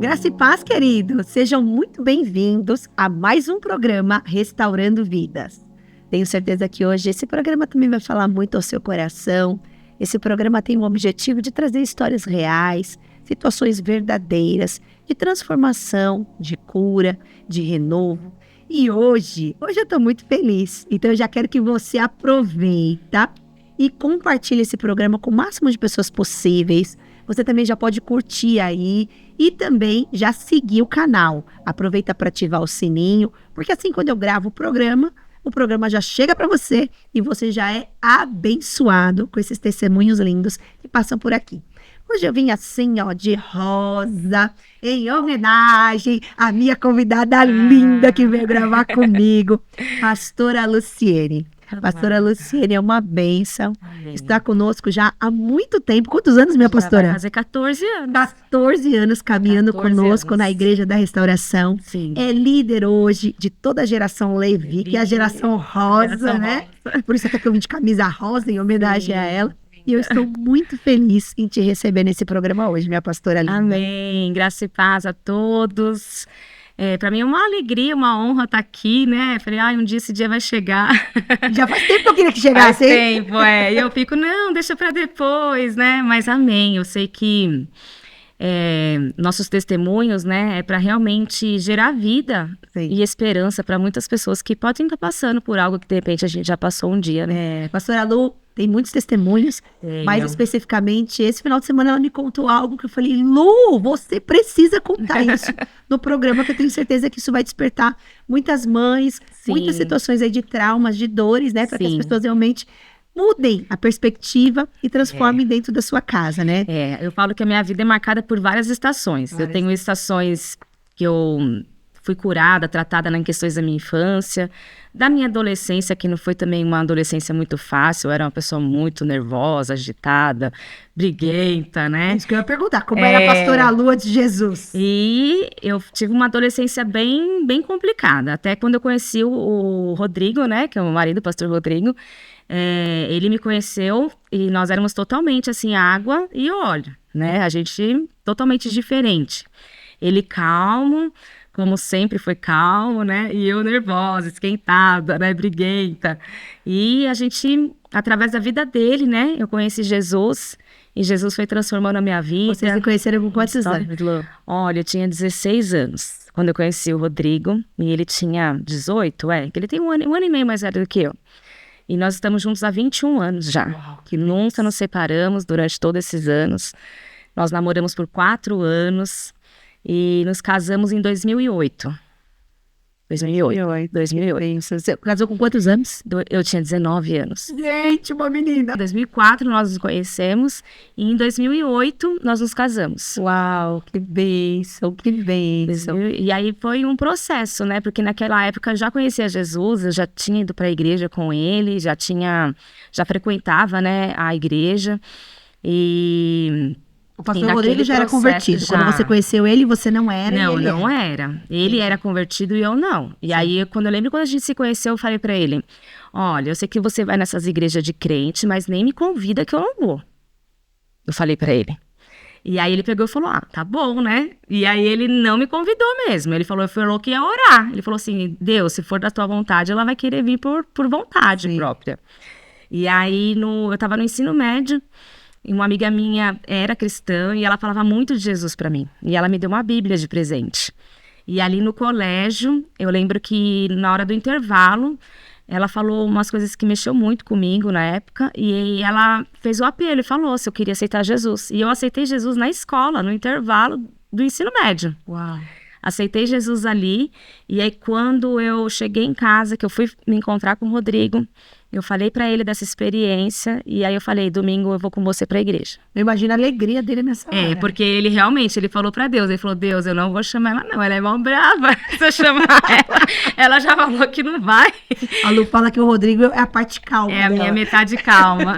Graça e paz, queridos! Sejam muito bem-vindos a mais um programa Restaurando Vidas. Tenho certeza que hoje esse programa também vai falar muito ao seu coração. Esse programa tem o objetivo de trazer histórias reais, situações verdadeiras, de transformação, de cura, de renovo. E hoje eu estou muito feliz. Então eu já quero que você aproveita e compartilhe esse programa com o máximo de pessoas possíveis. Você também já pode curtir aí e também já seguir o canal. Aproveita para ativar o sininho, porque assim quando eu gravo o programa já chega para você e você já é abençoado com esses testemunhos lindos que passam por aqui. Hoje eu vim assim, ó, de rosa, em homenagem à minha convidada linda que veio gravar comigo, Pastora Luciene. Pastora Luciene é uma bênção. Amém. Está conosco já há muito tempo. Quantos anos, minha pastora? Vai fazer 14 anos. 14 anos caminhando 14 conosco anos. Na Igreja da Restauração. Sim. É líder hoje de toda a geração Levi, que é a geração rosa, né? Rosa. Por isso até que eu vim de camisa rosa em homenagem a ela. E eu estou muito feliz em te receber nesse programa hoje, minha pastora linda. Amém. Graça e paz a todos. Para mim é uma alegria, uma honra estar aqui, né? Falei, um dia esse dia vai chegar. Já faz tempo que eu queria que chegasse, hein? Faz tempo, E eu fico, não, deixa para depois, né? Mas amém, eu sei que nossos testemunhos, né? É para realmente gerar vida. Sim. E esperança para muitas pessoas que podem estar passando por algo que de repente a gente já passou um dia, né? Pastora Lu, tem muitos testemunhos, mas especificamente esse final de semana ela me contou algo que eu falei, Lu, você precisa contar isso no programa, que eu tenho certeza que isso vai despertar muitas mães, Sim. muitas situações aí de traumas, de dores, né, para que as pessoas realmente mudem a perspectiva e transformem dentro da sua casa, né? Eu falo que a minha vida é marcada por várias estações. Eu tenho estações que eu fui curada, tratada em questões da minha infância, da minha adolescência, que não foi também uma adolescência muito fácil, eu era uma pessoa muito nervosa, agitada, briguenta, né? Isso que eu ia perguntar, como era a pastora Lua de Jesus? E eu tive uma adolescência bem complicada, até quando eu conheci o Rodrigo, né, que é o marido do pastor Rodrigo, ele me conheceu e nós éramos totalmente assim, água e óleo, né? A gente totalmente diferente. Ele calmo, como sempre foi calmo, né? E eu nervosa, esquentada, né? Briguenta. E a gente, através da vida dele, né? Eu conheci Jesus e Jesus foi transformando a minha vida. Vocês se conheceram com quantos anos? Olha, eu tinha 16 anos quando eu conheci o Rodrigo e ele tinha 18, que ele tem um ano e meio mais velho do que eu. E nós estamos juntos há 21 anos já. Uau, que nunca nos separamos durante todos esses anos. Nós namoramos por 4 anos. E nos casamos em 2008. 2008. Você casou com quantos anos? Eu tinha 19 anos. Gente, uma menina. Em 2004 nós nos conhecemos e em 2008 nós nos casamos. Uau, que bênção, que bênção. E aí foi um processo, né? Porque naquela época eu já conhecia Jesus, eu já tinha ido para a igreja com ele, já frequentava, né, a igreja. E o pastor Rodrigo já era convertido. Quando você conheceu ele, você não era? Não era. Ele era convertido e eu não. E aí, quando a gente se conheceu, eu falei pra ele, olha, eu sei que você vai nessas igrejas de crente, mas nem me convida que eu não vou. Eu falei pra ele. E aí ele pegou e falou, tá bom, né? E aí ele não me convidou mesmo. Ele falou que ia orar. Ele falou assim, Deus, se for da tua vontade, ela vai querer vir por vontade própria. E aí, eu tava no ensino médio, e uma amiga minha era cristã e ela falava muito de Jesus para mim. E ela me deu uma Bíblia de presente. E ali no colégio, eu lembro que na hora do intervalo, ela falou umas coisas que mexeu muito comigo na época. E ela fez o apelo e falou se eu queria aceitar Jesus. E eu aceitei Jesus na escola, no intervalo do ensino médio. Uau! Aceitei Jesus ali. E aí quando eu cheguei em casa, que eu fui me encontrar com o Rodrigo, eu falei pra ele dessa experiência e aí eu falei, domingo eu vou com você pra igreja. Eu imagino a alegria dele nessa hora. Porque ele realmente, ele falou pra Deus, ele falou, Deus, eu não vou chamar ela não, ela é mó brava, se eu chamar ela já falou que não vai. A Lu fala que o Rodrigo é a parte calma dela. A minha metade calma.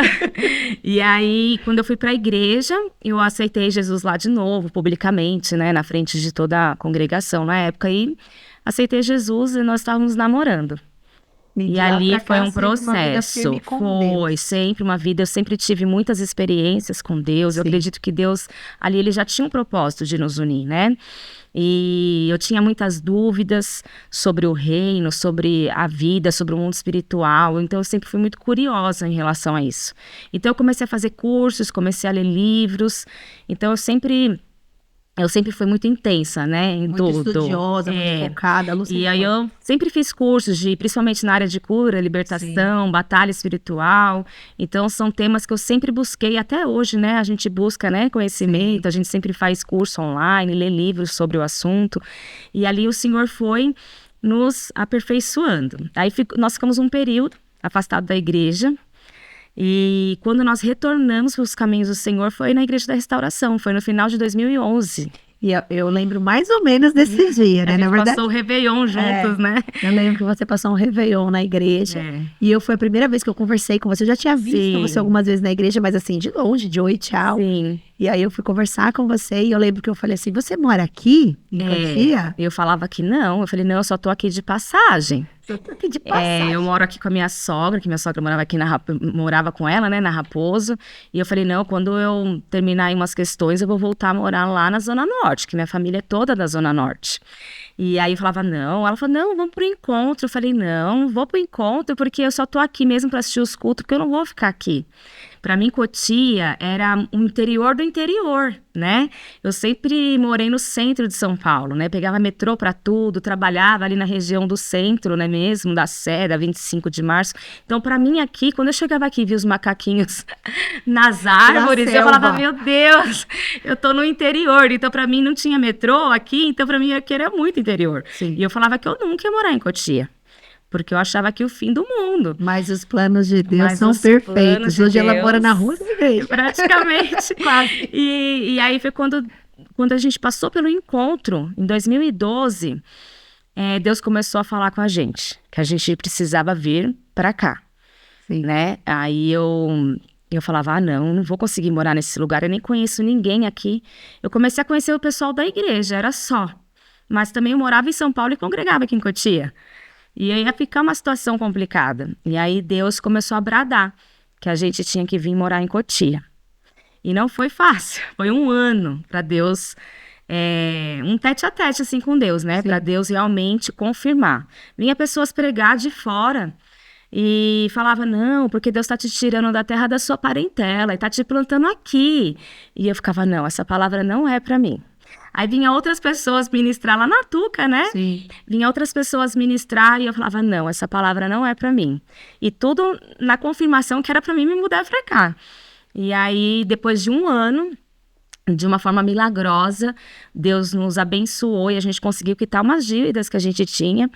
E aí, quando eu fui pra igreja, eu aceitei Jesus lá de novo, publicamente, né, na frente de toda a congregação na época, e aceitei Jesus e nós estávamos namorando. E ali foi um processo, foi sempre uma vida, eu sempre tive muitas experiências com Deus, eu acredito que Deus, ali ele já tinha um propósito de nos unir, né? E eu tinha muitas dúvidas sobre o reino, sobre a vida, sobre o mundo espiritual, então eu sempre fui muito curiosa em relação a isso. Então eu comecei a fazer cursos, comecei a ler livros, então eu sempre fui muito intensa, né, em muito tudo. Estudiosa, muito focada. E aí eu sempre fiz cursos, principalmente na área de cura, libertação, batalha espiritual. Então são temas que eu sempre busquei, até hoje, né, a gente busca, né, conhecimento, a gente sempre faz curso online, lê livros sobre o assunto. E ali o Senhor foi nos aperfeiçoando. Aí nós ficamos um período afastados da igreja. E quando nós retornamos para os caminhos do Senhor, foi na Igreja da Restauração, foi no final de 2011. E eu lembro mais ou menos desse dia, né? A gente na verdade, passou o Réveillon juntos, né? Eu lembro que você passou um Réveillon na igreja. E foi a primeira vez que eu conversei com você. Eu já tinha visto você algumas vezes na igreja, mas assim, de longe, de oi, tchau. Sim. E aí eu fui conversar com você e eu lembro que eu falei assim, você mora aqui, em Cotia? Eu falava que não. Eu falei, não, eu só tô aqui de passagem. Eu tô aqui de passagem. Eu moro aqui com a minha sogra, que minha sogra morava aqui morava com ela, né, na Raposo. E eu falei, não, quando eu terminar aí umas questões, eu vou voltar a morar lá na Zona Norte, que minha família é toda da Zona Norte. E aí eu falava, não. Ela falou, não, vamos pro encontro. Eu falei, não vou pro encontro, porque eu só tô aqui mesmo pra assistir os cultos, porque eu não vou ficar aqui. Para mim, Cotia era o interior do interior, né? Eu sempre morei no centro de São Paulo, né? Pegava metrô para tudo, trabalhava ali na região do centro, né? Mesmo, da Sé, da 25 de março. Então, para mim aqui, quando eu chegava aqui e via os macaquinhos nas árvores, eu falava, meu Deus, eu tô no interior. Então, para mim, não tinha metrô aqui, então para mim aqui era muito interior. Sim. E eu falava que eu nunca ia morar em Cotia. Porque eu achava que o fim do mundo. Mas os planos de Deus são perfeitos. Hoje ela mora na rua da igreja. Praticamente. Quase. E aí foi quando a gente passou pelo encontro, em 2012, Deus começou a falar com a gente, que a gente precisava vir para cá. Sim. Né? Aí eu falava, não vou conseguir morar nesse lugar, eu nem conheço ninguém aqui. Eu comecei a conhecer o pessoal da igreja, era só. Mas também eu morava em São Paulo e congregava aqui em Cotia. E aí ia ficar uma situação complicada. E aí Deus começou a bradar que a gente tinha que vir morar em Cotia. E não foi fácil. Foi um ano para Deus, um tete-a-tete assim com Deus, né? Para Deus realmente confirmar. Vinha pessoas pregar de fora e falava, não, porque Deus está te tirando da terra da sua parentela e está te plantando aqui. E eu ficava, não, essa palavra não é para mim. Aí vinha outras pessoas ministrar lá na Tuca, né? Sim. Vinha outras pessoas ministrar e eu falava, não, essa palavra não é para mim. E tudo na confirmação que era para mim me mudar para cá. E aí, depois de um ano, de uma forma milagrosa, Deus nos abençoou e a gente conseguiu quitar umas dívidas que a gente tinha.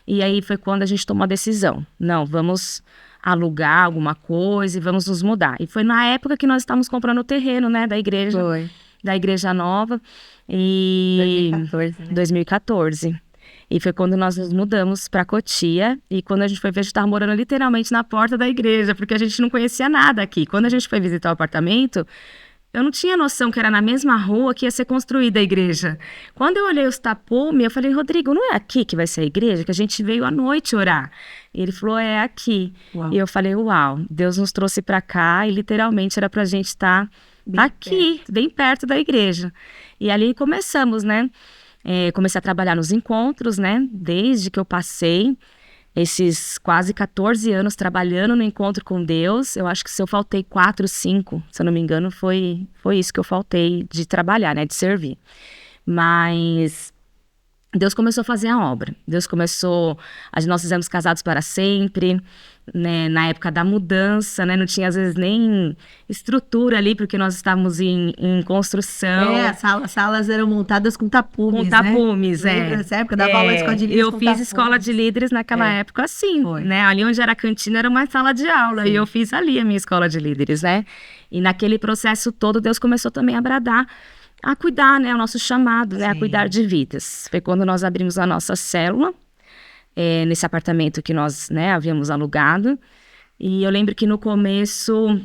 E aí foi quando a gente tomou a decisão. Não, vamos alugar alguma coisa e vamos nos mudar. E foi na época que nós estávamos comprando o terreno, né, da igreja. Foi. Da Igreja Nova, e 2014, né? 2014. E foi quando nós nos mudamos para Cotia, e quando a gente foi ver, a gente estava morando literalmente na porta da igreja, porque a gente não conhecia nada aqui. Quando a gente foi visitar o apartamento, eu não tinha noção que era na mesma rua que ia ser construída a igreja. Quando eu olhei os tapumes, eu falei, Rodrigo, não é aqui que vai ser a igreja? Que a gente veio à noite orar. E ele falou, é aqui. Uau. E eu falei, uau, Deus nos trouxe para cá, e literalmente era para a gente estar aqui, bem perto da igreja. E ali começamos, né? Comecei a trabalhar nos encontros, né? Desde que eu passei esses quase 14 anos trabalhando no encontro com Deus. Eu acho que se eu faltei 4, 5, se eu não me engano, foi isso que eu faltei de trabalhar, né? De servir. Mas Deus começou a fazer a obra. Deus começou... Nós fizemos Casados para Sempre, né, na época da mudança, né? Não tinha, às vezes, nem estrutura ali, porque nós estávamos em construção. As salas eram montadas com tapumes, com tapumes, né? Lembra dessa época? Dava aula de escola de líderes eu fiz escola de líderes naquela época, assim, né? Ali onde era a cantina era uma sala de aula. Sim. E eu fiz ali a minha escola de líderes, né? E naquele processo todo, Deus começou também a bradar, a cuidar, né? O nosso chamado, né? A cuidar de vidas. Foi quando nós abrimos a nossa célula, nesse apartamento que nós, né, havíamos alugado. E eu lembro que no começo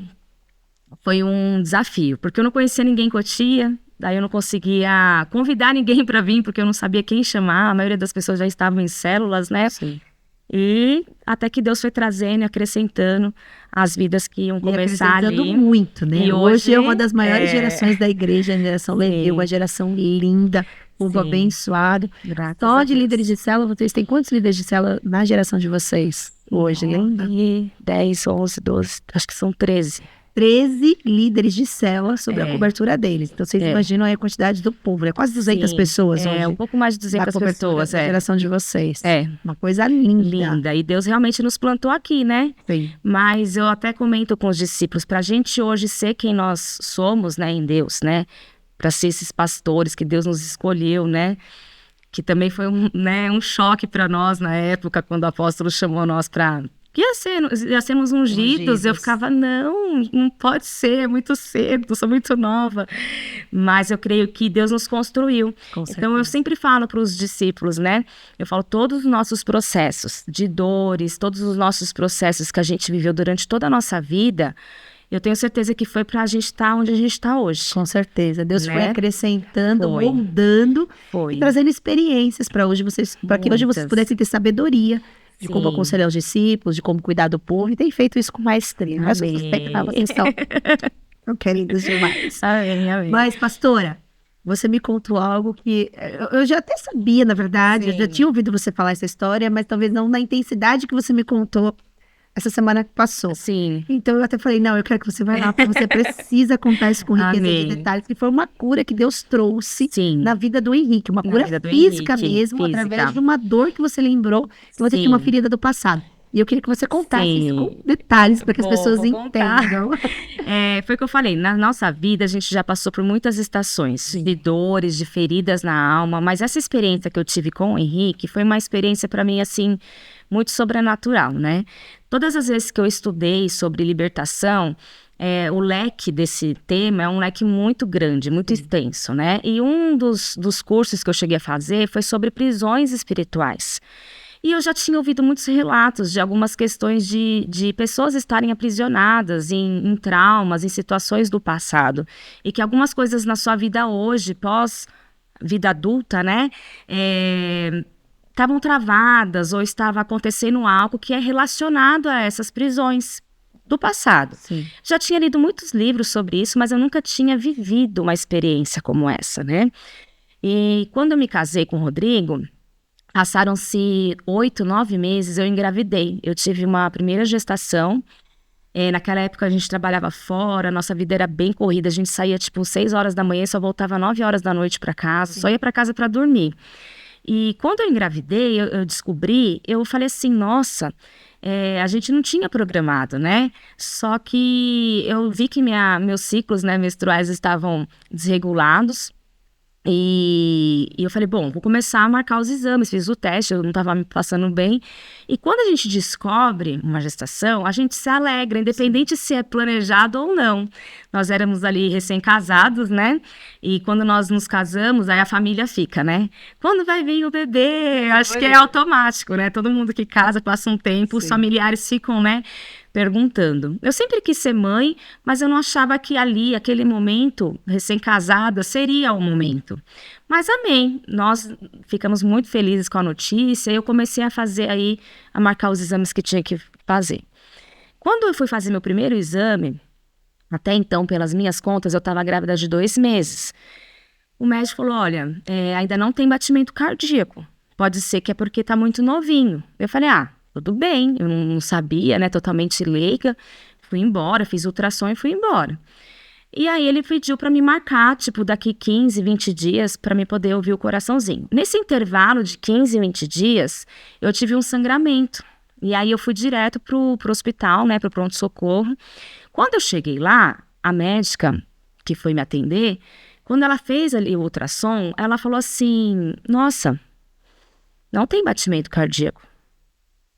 foi um desafio, porque eu não conhecia ninguém em Cotia, daí eu não conseguia convidar ninguém para vir, porque eu não sabia quem chamar, a maioria das pessoas já estavam em células, né? Sim. E até que Deus foi trazendo e acrescentando as vidas que iam começar ali. Muito, né? E hoje é uma das maiores é, gerações da igreja, a geração Leveu, uma geração linda, povo Sim. abençoado. Graças Só a de Deus. líderes de célula, vocês têm quantos líderes de célula na geração de vocês hoje, lembra? 10, 11, 12, acho que são 13. 13 líderes de célula sobre a É. cobertura deles. Então, vocês É. imaginam aí a quantidade do povo, né? Quase 200 Sim, pessoas hoje. um pouco mais de da 200 cobertura pessoas, da geração de vocês. Uma coisa linda. linda. E Deus realmente nos plantou aqui, né? Sim. Mas eu até comento com os discípulos, pra gente hoje ser quem nós somos, né, em Deus, né? Pra ser esses pastores que Deus nos escolheu, né? Que também foi um choque pra nós na época, quando o apóstolo chamou nós pra... Ia sermos ungidos. Eu ficava, não pode ser, é muito cedo, sou muito nova. Mas eu creio que Deus nos construiu. Então eu sempre falo para os discípulos, né? Eu falo, todos os nossos processos de dores, todos os nossos processos que a gente viveu durante toda a nossa vida, eu tenho certeza que foi para a gente estar onde a gente está hoje. Com certeza. Deus foi acrescentando, Foi. moldando e trazendo experiências para hoje para que hoje vocês pudessem ter sabedoria de como aconselhar os discípulos, de como cuidar do povo, e tem feito isso com maestria. Mas vocês são queridos demais. Amém. Mas, pastora, você me contou algo que eu já até sabia, na verdade, eu já tinha ouvido você falar essa história, mas talvez não na intensidade que você me contou essa semana que passou. Sim. Então eu até falei, não, eu quero que você vá lá, porque você precisa contar isso com riqueza de detalhes, que foi uma cura que Deus trouxe na vida do Henrique, uma cura física mesmo, através de uma dor que você lembrou, que você tinha uma ferida do passado. E eu queria que você contasse isso com detalhes, para que as pessoas entendam. Foi o que eu falei, na nossa vida a gente já passou por muitas estações de dores, de feridas na alma, mas essa experiência que eu tive com o Henrique foi uma experiência para mim, assim, muito sobrenatural, né? Todas as vezes que eu estudei sobre libertação, o leque desse tema é um leque muito grande, muito extenso, né? E um dos cursos que eu cheguei a fazer foi sobre prisões espirituais. E eu já tinha ouvido muitos relatos de algumas questões de pessoas estarem aprisionadas em traumas, em situações do passado. E que algumas coisas na sua vida hoje, pós-vida adulta, né? Estavam travadas ou estava acontecendo algo que é relacionado a essas prisões do passado. Sim. Já tinha lido muitos livros sobre isso, mas eu nunca tinha vivido uma experiência como essa, né? E quando eu me casei com o Rodrigo, passaram-se 8, 9 meses, eu engravidei. Eu tive uma primeira gestação. Naquela época a gente trabalhava fora, nossa vida era bem corrida, a gente saía tipo 6 horas da manhã e só voltava 9 horas da noite para casa, só ia para casa para dormir. E quando eu engravidei, eu descobri, eu falei assim, nossa, a gente não tinha programado, né? Só que eu vi que meus ciclos, né, menstruais estavam desregulados. E eu falei, bom, vou começar a marcar os exames, fiz o teste, eu não estava me passando bem. E quando a gente descobre uma gestação, a gente se alegra, independente se é planejado ou não. Nós éramos ali recém-casados, né? E quando nós nos casamos, aí a família fica, né? Quando vai vir o bebê? Acho que é automático, né? Todo mundo que casa, passa um tempo, os familiares ficam, né, perguntando. Eu sempre quis ser mãe, mas eu não achava que ali, aquele momento, recém-casada, seria o momento. Mas amém, nós ficamos muito felizes com a notícia e eu comecei a marcar os exames que tinha que fazer. Quando eu fui fazer meu primeiro exame, até então, pelas minhas contas, eu estava grávida de 2 meses. O médico falou, olha, ainda não tem batimento cardíaco, pode ser que é porque está muito novinho. Eu falei, tudo bem, eu não sabia, né, totalmente leiga, fui embora, fiz ultrassom e fui embora. E aí ele pediu para me marcar, tipo, daqui 15, 20 dias, para me poder ouvir o coraçãozinho. Nesse intervalo de 15, 20 dias, eu tive um sangramento. E aí eu fui direto pro hospital, né, pro pronto-socorro. Quando eu cheguei lá, a médica que foi me atender, quando ela fez ali o ultrassom, ela falou assim, nossa, não tem batimento cardíaco.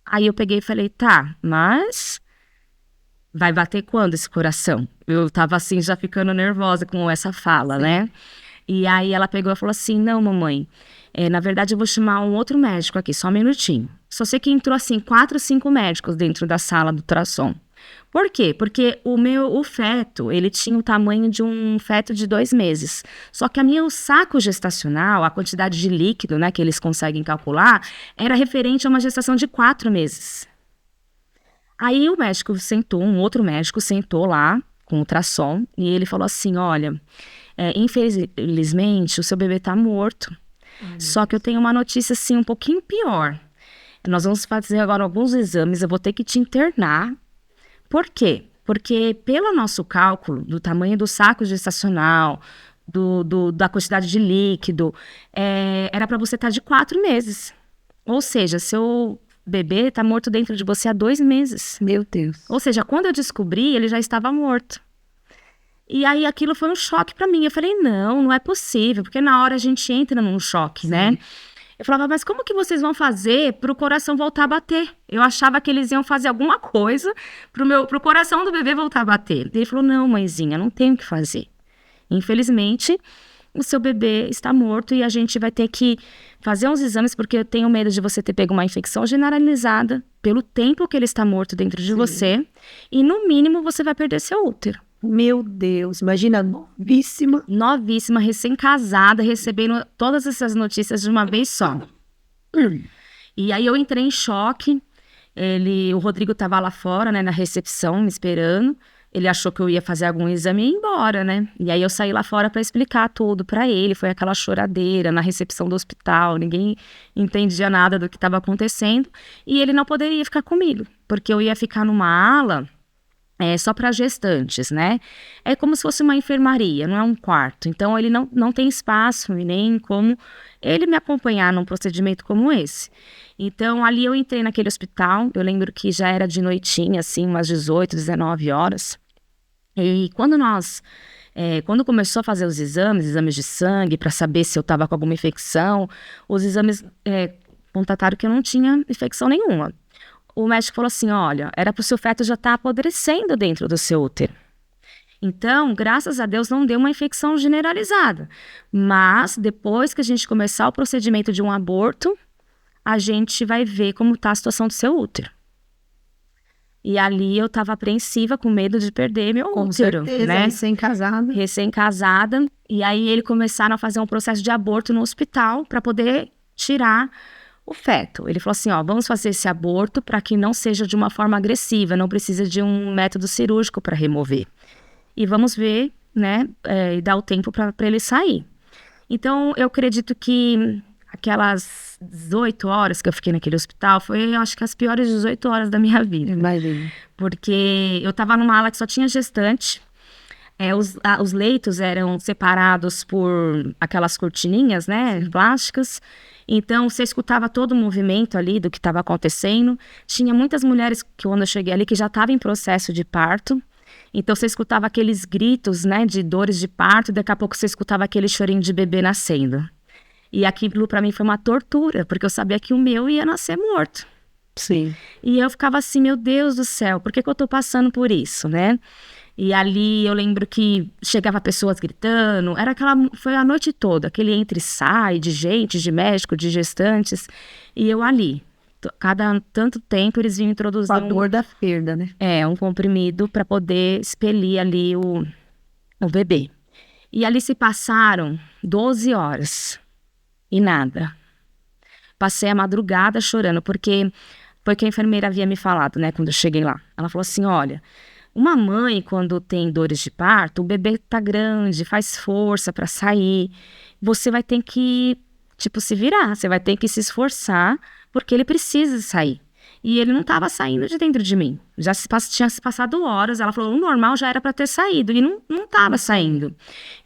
Aí eu peguei e falei, tá, mas vai bater quando esse coração? Eu tava assim, já ficando nervosa com essa fala, né? E aí ela pegou e falou assim, não, mamãe, na verdade eu vou chamar um outro médico aqui, só um minutinho. Só sei que entrou assim 4, 5 médicos dentro da sala do ultrassom. Por quê? Porque o feto, ele tinha o tamanho de um feto de 2 meses. Só que o saco gestacional, a quantidade de líquido, né, que eles conseguem calcular, era referente a uma gestação de 4 meses. Aí o médico sentou, um outro médico sentou lá com ultrassom e ele falou assim, olha, infelizmente o seu bebê tá morto. Só que eu tenho uma notícia assim um pouquinho pior. Nós vamos fazer agora alguns exames, eu vou ter que te internar. Por quê? Porque pelo nosso cálculo do tamanho do saco gestacional, da quantidade de líquido, era para você estar de 4 meses. Ou seja, seu bebê está morto dentro de você há 2 meses. Meu Deus. Ou seja, quando eu descobri, ele já estava morto. E aí aquilo foi um choque para mim. Eu falei, não é possível, porque na hora a gente entra num choque, né? Eu falava, mas como que vocês vão fazer para o coração voltar a bater? Eu achava que eles iam fazer alguma coisa pro coração do bebê voltar a bater. Ele falou, não, mãezinha, não tem o que fazer. Infelizmente, o seu bebê está morto e a gente vai ter que fazer uns exames, porque eu tenho medo de você ter pego uma infecção generalizada pelo tempo que ele está morto dentro de você. E, no mínimo, você vai perder seu útero. Meu Deus, imagina, novíssima. Novíssima, recém-casada, recebendo todas essas notícias de uma vez só. E aí eu entrei em choque. O Rodrigo estava lá fora, né, na recepção, me esperando. Ele achou que eu ia fazer algum exame e ir embora, né? E aí eu saí lá fora para explicar tudo para ele. Foi aquela choradeira na recepção do hospital. Ninguém entendia nada do que estava acontecendo. E ele não poderia ficar comigo, porque eu ia ficar numa ala só para gestantes, né? É como se fosse uma enfermaria, não é um quarto. Então, ele não tem espaço e nem como ele me acompanhar num procedimento como esse. Então, ali eu entrei naquele hospital. Eu lembro que já era de noitinha, assim, umas 18, 19 horas. E quando começou a fazer os exames de sangue, para saber se eu estava com alguma infecção, os exames constataram que eu não tinha infecção nenhuma. O médico falou assim, olha, era para o seu feto já estar apodrecendo dentro do seu útero. Então, graças a Deus, não deu uma infecção generalizada. Mas, depois que a gente começar o procedimento de um aborto, a gente vai ver como está a situação do seu útero. E ali eu estava apreensiva, com medo de perder meu útero. Com certeza, né? Recém-casada. Recém-casada. E aí eles começaram a fazer um processo de aborto no hospital para poder tirar o feto. Ele falou assim, vamos fazer esse aborto para que não seja de uma forma agressiva, não precisa de um método cirúrgico para remover. E vamos ver, né, e dar o tempo para ele sair. Então, eu acredito que aquelas 18 horas que eu fiquei naquele hospital foi, eu acho que as piores 18 horas da minha vida. Imagina. Porque eu estava numa ala que só tinha gestante. Os leitos eram separados por aquelas cortininhas, né, plásticas. Então, você escutava todo o movimento ali do que estava acontecendo. Tinha muitas mulheres que, quando eu cheguei ali, que já estavam em processo de parto. Então, você escutava aqueles gritos, né, de dores de parto. E daqui a pouco, você escutava aquele chorinho de bebê nascendo. E aquilo, para mim, foi uma tortura, porque eu sabia que o meu ia nascer morto. Sim. E eu ficava assim, meu Deus do céu, por que eu tô passando por isso, né? E ali eu lembro que chegava pessoas gritando, foi a noite toda, aquele entra e sai de gente, de médico, de gestantes, e eu ali, cada tanto tempo eles vinham introduzir a dor da perda, né? Um comprimido para poder expelir ali o bebê. E ali se passaram 12 horas e nada. Passei a madrugada chorando, porque foi que a enfermeira havia me falado, né, quando eu cheguei lá. Ela falou assim, olha, uma mãe, quando tem dores de parto, o bebê tá grande, faz força para sair. Você vai ter que, se virar. Você vai ter que se esforçar, porque ele precisa sair. E ele não estava saindo de dentro de mim. Tinha se passado horas. Ela falou, o normal já era para ter saído. E não estava saindo.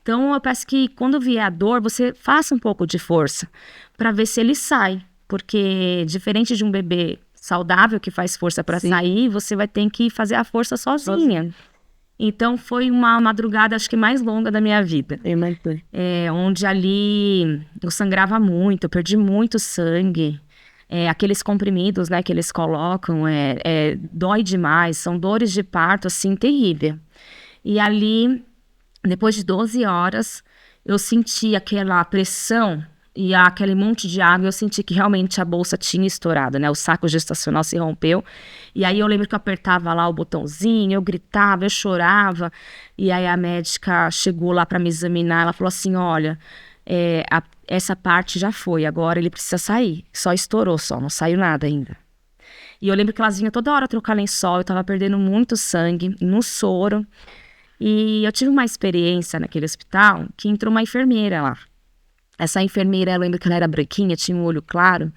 Então, eu peço que, quando vier a dor, você faça um pouco de força, para ver se ele sai. Porque, diferente de um bebê saudável que faz força para sair, você vai ter que fazer a força sozinha. Então, foi uma madrugada, acho que mais longa da minha vida. Onde ali eu sangrava muito, eu perdi muito sangue. Aqueles comprimidos, né, que eles colocam, dói demais, são dores de parto, assim, terrível. E ali, depois de 12 horas, eu senti aquela pressão e aquele monte de água, eu senti que realmente a bolsa tinha estourado, né? O saco gestacional se rompeu. E aí eu lembro que eu apertava lá o botãozinho, eu gritava, eu chorava. E aí a médica chegou lá para me examinar, ela falou assim, olha, essa parte já foi, agora ele precisa sair. Só estourou, não saiu nada ainda. E eu lembro que elas vinham toda hora trocar lençol, eu tava perdendo muito sangue no soro. E eu tive uma experiência naquele hospital que entrou uma enfermeira lá. Essa enfermeira, eu lembro que ela era branquinha, tinha um olho claro,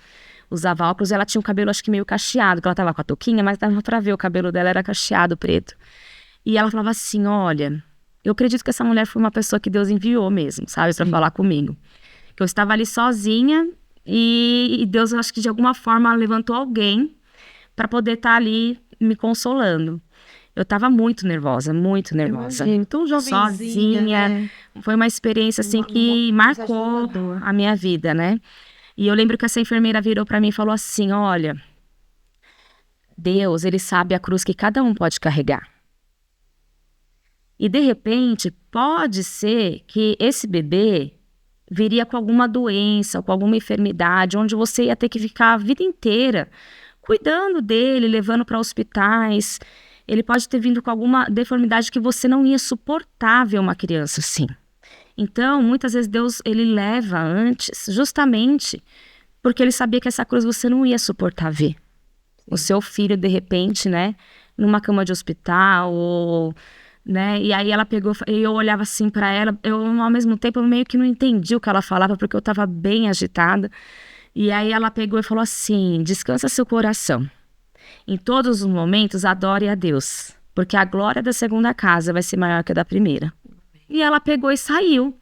usava óculos, ela tinha o cabelo acho que meio cacheado, porque ela tava com a touquinha, mas dava pra ver, o cabelo dela era cacheado, preto. E ela falava assim, olha, eu acredito que essa mulher foi uma pessoa que Deus enviou mesmo, sabe, pra falar comigo. Que eu estava ali sozinha e Deus, eu acho que de alguma forma levantou alguém para poder estar ali me consolando. Eu tava muito nervosa, muito nervosa. Imagino, tão jovenzinha, sozinha. né? Foi uma experiência, assim, que marcou a minha vida, né? E eu lembro que essa enfermeira virou para mim e falou assim, olha, Deus, ele sabe a cruz que cada um pode carregar. E, de repente, pode ser que esse bebê viria com alguma doença, com alguma enfermidade, onde você ia ter que ficar a vida inteira cuidando dele, levando para hospitais. Ele pode ter vindo com alguma deformidade que você não ia suportar ver uma criança assim. Então, muitas vezes Deus, ele leva antes, justamente porque ele sabia que essa cruz você não ia suportar ver. O seu filho, de repente, né, numa cama de hospital, ou, né, e aí ela pegou, e eu olhava assim para ela, eu ao mesmo tempo eu meio que não entendi o que ela falava, porque eu estava bem agitada. E aí ela pegou e falou assim, descansa seu coração. Em todos os momentos, adore a Deus, porque a glória da segunda casa vai ser maior que a da primeira. E ela pegou e saiu.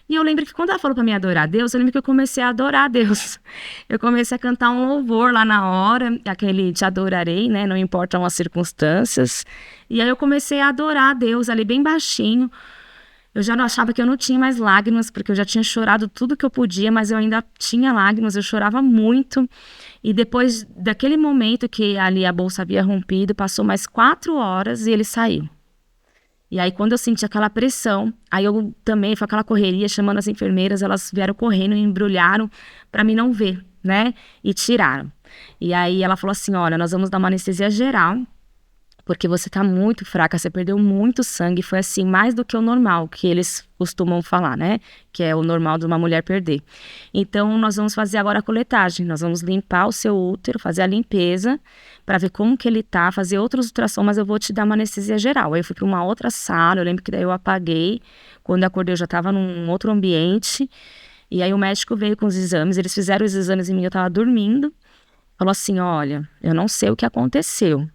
E eu lembro que quando ela falou para mim adorar a Deus, eu lembro que eu comecei a adorar a Deus. Eu comecei a cantar um louvor lá na hora, aquele te adorarei, né? Não importam as circunstâncias. E aí eu comecei a adorar a Deus ali bem baixinho. Eu já não achava que eu não tinha mais lágrimas, porque eu já tinha chorado tudo que eu podia, mas eu ainda tinha lágrimas, eu chorava muito. E depois daquele momento que ali a bolsa havia rompido, passou mais 4 horas e ele saiu. E aí quando eu senti aquela pressão, aí eu também, foi aquela correria, chamando as enfermeiras, elas vieram correndo e embrulharam para mim não ver, né? E tiraram. E aí ela falou assim, olha, nós vamos dar uma anestesia geral, porque você tá muito fraca, você perdeu muito sangue, foi assim, mais do que o normal, que eles costumam falar, né? Que é o normal de uma mulher perder. Então, nós vamos fazer agora a coletagem, nós vamos limpar o seu útero, fazer a limpeza, para ver como que ele tá, fazer outros ultrassom, mas eu vou te dar uma anestesia geral. Aí eu fui para uma outra sala, eu lembro que daí eu apaguei, quando eu acordei eu já tava num outro ambiente, e aí o médico veio com os exames, eles fizeram os exames em mim, eu tava dormindo, falou assim, olha, eu não sei o que aconteceu,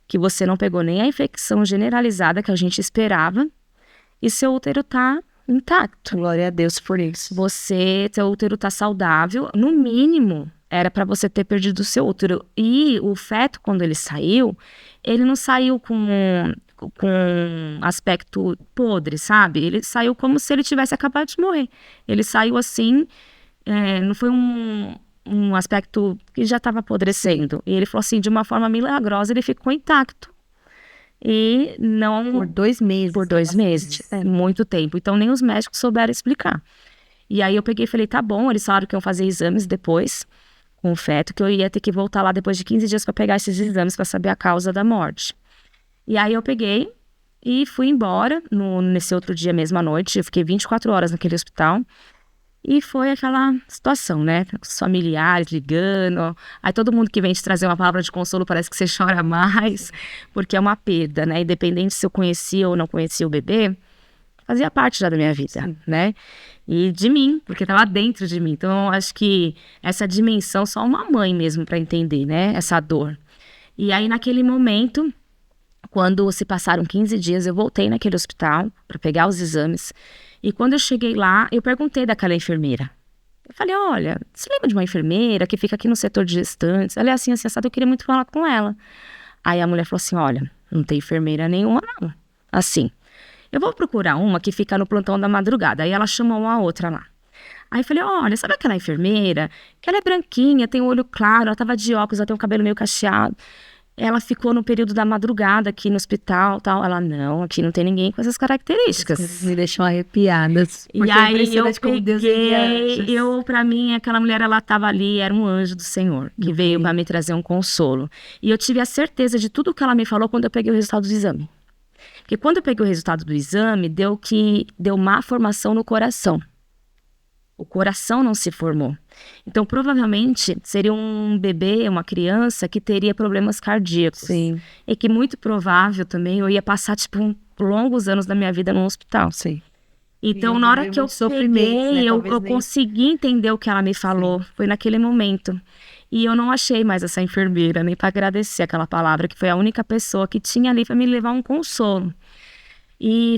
que você não pegou nem a infecção generalizada que a gente esperava e seu útero tá intacto. Glória a Deus por isso. Seu útero tá saudável, no mínimo era para você ter perdido o seu útero. E o feto, quando ele saiu, ele não saiu com aspecto podre, sabe? Ele saiu como se ele tivesse acabado de morrer. Ele saiu assim, não foi um aspecto que já estava apodrecendo. E ele falou assim, de uma forma milagrosa, ele ficou intacto. E não... Por 2 meses. Por 2 meses. Muito tempo. Então, nem os médicos souberam explicar. E aí eu peguei e falei, tá bom, eles falaram que iam fazer exames depois, com o feto, que eu ia ter que voltar lá depois de 15 dias para pegar esses exames, para saber a causa da morte. E aí eu peguei e fui embora, nesse outro dia mesmo à noite. Eu fiquei 24 horas naquele hospital. E foi aquela situação, né? Os familiares ligando. Aí todo mundo que vem te trazer uma palavra de consolo parece que você chora mais, porque é uma perda, né? Independente se eu conhecia ou não conhecia o bebê, fazia parte já da minha vida, né? E de mim, porque estava dentro de mim. Então, eu acho que essa dimensão, só uma mãe mesmo para entender, né? Essa dor. E aí, naquele momento, quando se passaram 15 dias, eu voltei naquele hospital para pegar os exames. E quando eu cheguei lá, eu perguntei daquela enfermeira. Eu falei, olha, você lembra de uma enfermeira que fica aqui no setor de gestantes? Ela é assim, assim, assado, eu queria muito falar com ela. Aí a mulher falou assim, olha, não tem enfermeira nenhuma, não. Assim, eu vou procurar uma que fica no plantão da madrugada. Aí ela chamou uma outra lá. Aí eu falei, olha, sabe aquela enfermeira? Que ela é branquinha, tem o olho claro, ela tava de óculos, ela tem o cabelo meio cacheado. Ela ficou no período da madrugada aqui no hospital, tal. Ela, não, aqui não tem ninguém com essas características. Me deixam arrepiadas. E aí eu como Deus envia anjos. pra mim, aquela mulher, ela tava ali, era um anjo do Senhor, que veio pra me trazer um consolo. E eu tive a certeza de tudo que ela me falou quando eu peguei o resultado do exame. Porque quando eu peguei o resultado do exame, deu má formação no coração. O coração não se formou. Então, provavelmente, seria um bebê, uma criança que teria problemas cardíacos. Sim. E que muito provável também eu ia passar, longos anos da minha vida no hospital. Sim. Então, na hora que eu peguei, eu consegui entender o que ela me falou. Sim. Foi naquele momento. E eu não achei mais essa enfermeira, nem para agradecer aquela palavra, que foi a única pessoa que tinha ali para me levar um consolo. E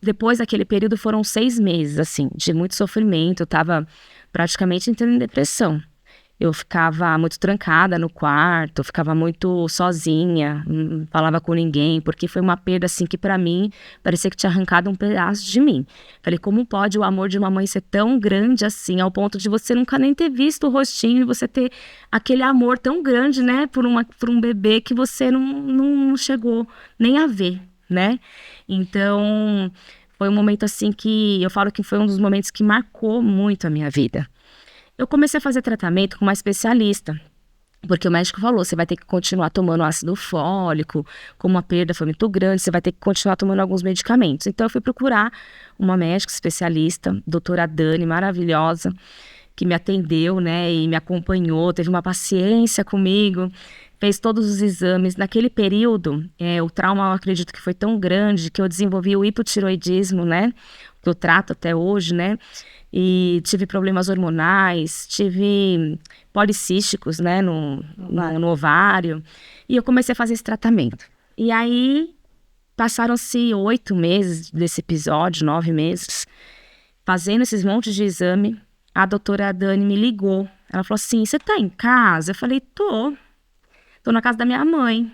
depois daquele período, foram 6 meses, assim, de muito sofrimento. Eu estava praticamente entrando em depressão. Eu ficava muito trancada no quarto, ficava muito sozinha, não falava com ninguém, porque foi uma perda, assim, que para mim, parecia que tinha arrancado um pedaço de mim. Falei, como pode o amor de uma mãe ser tão grande, assim, ao ponto de você nunca nem ter visto o rostinho, e você ter aquele amor tão grande, né, por um bebê que você não chegou nem a ver, né? Então, foi um momento, assim, que eu falo que foi um dos momentos que marcou muito a minha vida. Eu comecei a fazer tratamento com uma especialista, porque o médico falou, você vai ter que continuar tomando ácido fólico, como a perda foi muito grande, você vai ter que continuar tomando alguns medicamentos. Então eu fui procurar uma médica especialista, doutora Dani, maravilhosa, que me atendeu, né, e me acompanhou, teve uma paciência comigo, fez todos os exames. Naquele período, o trauma, eu acredito que foi tão grande que eu desenvolvi o hipotiroidismo, né, que eu trato até hoje, né, e tive problemas hormonais, tive policísticos, né, no ovário, e eu comecei a fazer esse tratamento. E aí, passaram-se 8 meses desse episódio, 9 meses, fazendo esses montes de exame. A doutora Dani me ligou. Ela falou assim, você tá em casa? Eu falei, tô na casa da minha mãe.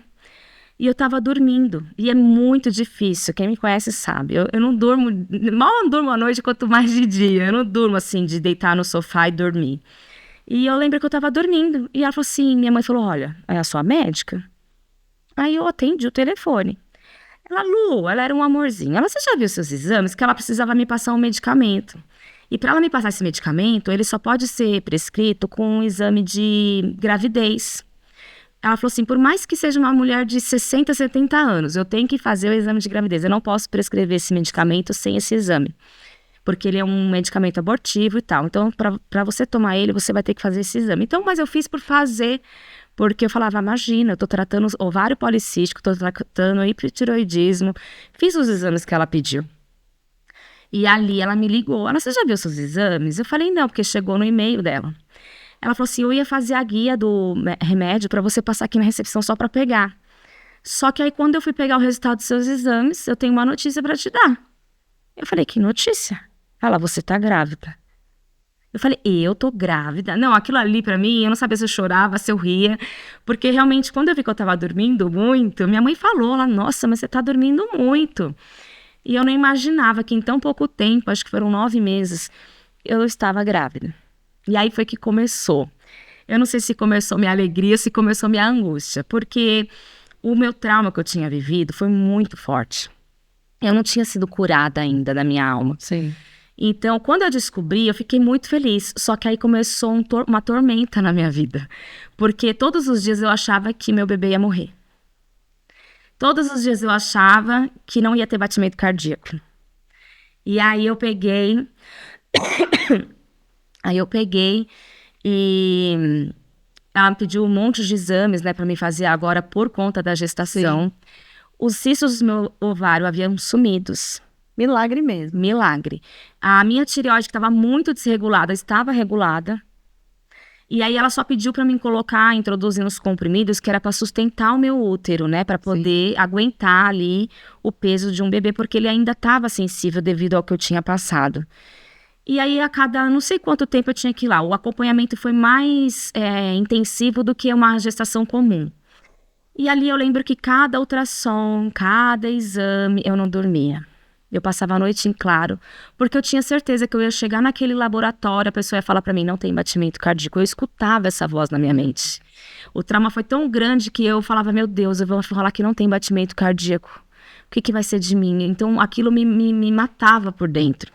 E eu tava dormindo. E é muito difícil, quem me conhece sabe. Eu não durmo, mal não durmo à noite, quanto mais de dia. Eu não durmo assim, de deitar no sofá e dormir. E eu lembro que eu tava dormindo. E ela falou assim, minha mãe falou, olha, é a sua médica? Aí eu atendi o telefone. Ela era um amorzinho. Você já viu seus exames? Que ela precisava me passar um medicamento. E para ela me passar esse medicamento, ele só pode ser prescrito com um exame de gravidez. Ela falou assim, por mais que seja uma mulher de 60, 70 anos, eu tenho que fazer o exame de gravidez. Eu não posso prescrever esse medicamento sem esse exame. Porque ele é um medicamento abortivo e tal. Então, para você tomar ele, você vai ter que fazer esse exame. Então, mas eu fiz por fazer, porque eu falava, imagina, eu tô tratando ovário policístico, tô tratando hipotiroidismo. Fiz os exames que ela pediu. E ali ela me ligou, você já viu seus exames? Eu falei, não, porque chegou no e-mail dela. Ela falou assim, eu ia fazer a guia do remédio para você passar aqui na recepção só para pegar. Só que aí quando eu fui pegar o resultado dos seus exames, eu tenho uma notícia para te dar. Eu falei, que notícia? Ela, você tá grávida. Eu falei, eu tô grávida? Não, aquilo ali para mim, eu não sabia se eu chorava, se eu ria, porque realmente quando eu vi que eu tava dormindo muito, minha mãe falou, nossa, mas você tá dormindo muito. E eu não imaginava que em tão pouco tempo, acho que foram 9 meses, eu estava grávida. E aí foi que começou. Eu não sei se começou minha alegria, se começou minha angústia, porque o meu trauma que eu tinha vivido foi muito forte. Eu não tinha sido curada ainda da minha alma. Sim. Então, quando eu descobri, eu fiquei muito feliz. Só que aí começou uma tormenta na minha vida. Porque todos os dias eu achava que meu bebê ia morrer. Todos os dias eu achava que não ia ter batimento cardíaco. E aí eu peguei e ela me pediu um monte de exames, né, para me fazer agora por conta da gestação. Sim. Os cistos do meu ovário haviam sumidos. Milagre mesmo. Milagre. A minha tireoide, que estava muito desregulada, estava regulada. E aí ela só pediu para mim colocar, introduzir uns comprimidos que era para sustentar o meu útero, né? Para poder aguentar ali o peso de um bebê, porque ele ainda estava sensível devido ao que eu tinha passado. E aí a cada não sei quanto tempo eu tinha que ir lá. O acompanhamento foi mais intensivo do que uma gestação comum. E ali eu lembro que cada ultrassom, cada exame, eu não dormia. Eu passava a noite em claro, porque eu tinha certeza que eu ia chegar naquele laboratório, a pessoa ia falar pra mim, não tem batimento cardíaco. Eu escutava essa voz na minha mente. O trauma foi tão grande que eu falava, meu Deus, eu vou falar que não tem batimento cardíaco. O que vai ser de mim? Então, aquilo me matava por dentro.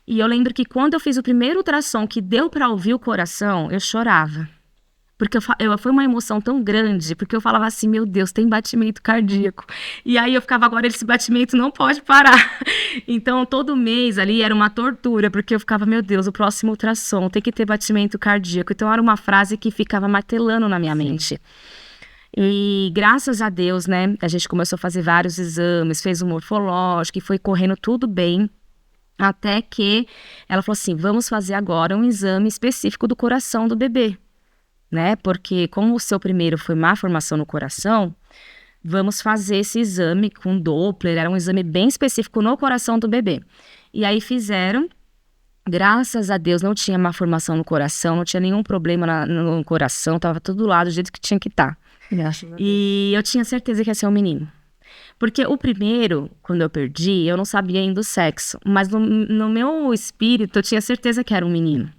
E eu lembro que quando eu fiz o primeiro ultrassom, que deu pra ouvir o coração, eu chorava. Porque foi uma emoção tão grande, porque eu falava assim, meu Deus, tem batimento cardíaco. E aí eu ficava, agora esse batimento não pode parar. Então, todo mês ali era uma tortura, porque eu ficava, meu Deus, o próximo ultrassom tem que ter batimento cardíaco. Então, era uma frase que ficava martelando na minha mente. E graças a Deus, né, a gente começou a fazer vários exames, fez um morfológico e foi correndo tudo bem. Até que ela falou assim, vamos fazer agora um exame específico do coração do bebê. Né? Porque como o seu primeiro foi má formação no coração, vamos fazer esse exame com Doppler, era um exame bem específico no coração do bebê. E aí fizeram, graças a Deus não tinha má formação no coração, não tinha nenhum problema no coração, estava tudo lá do jeito que tinha que estar. E eu tinha certeza que ia ser um menino. Porque o primeiro, quando eu perdi, eu não sabia ainda o sexo, mas no meu espírito eu tinha certeza que era um menino.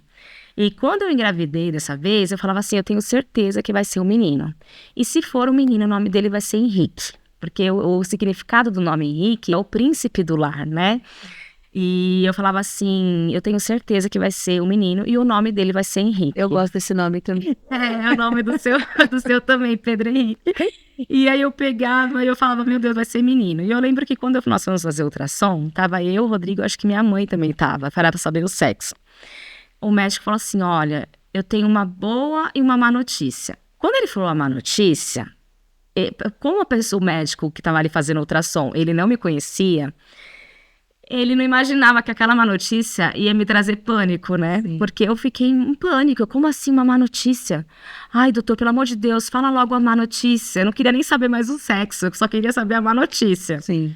E quando eu engravidei dessa vez, eu falava assim, eu tenho certeza que vai ser um menino. E se for um menino, o nome dele vai ser Henrique. Porque o significado do nome Henrique é o príncipe do lar, né? E eu falava assim, eu tenho certeza que vai ser um menino e o nome dele vai ser Henrique. Eu gosto desse nome também. É o nome do seu também, Pedro Henrique. E aí eu pegava e eu falava, meu Deus, vai ser menino. E eu lembro que quando nós fomos fazer ultrassom, tava eu, o Rodrigo, acho que minha mãe também tava, para saber o sexo. O médico falou assim, olha, eu tenho uma boa e uma má notícia. Quando ele falou a má notícia, como o médico que estava ali fazendo ultrassom, ele não me conhecia, ele não imaginava que aquela má notícia ia me trazer pânico, né? Sim. Porque eu fiquei em pânico. Como assim uma má notícia? Ai, doutor, pelo amor de Deus, fala logo a má notícia. Eu não queria nem saber mais o sexo, eu só queria saber a má notícia. Sim.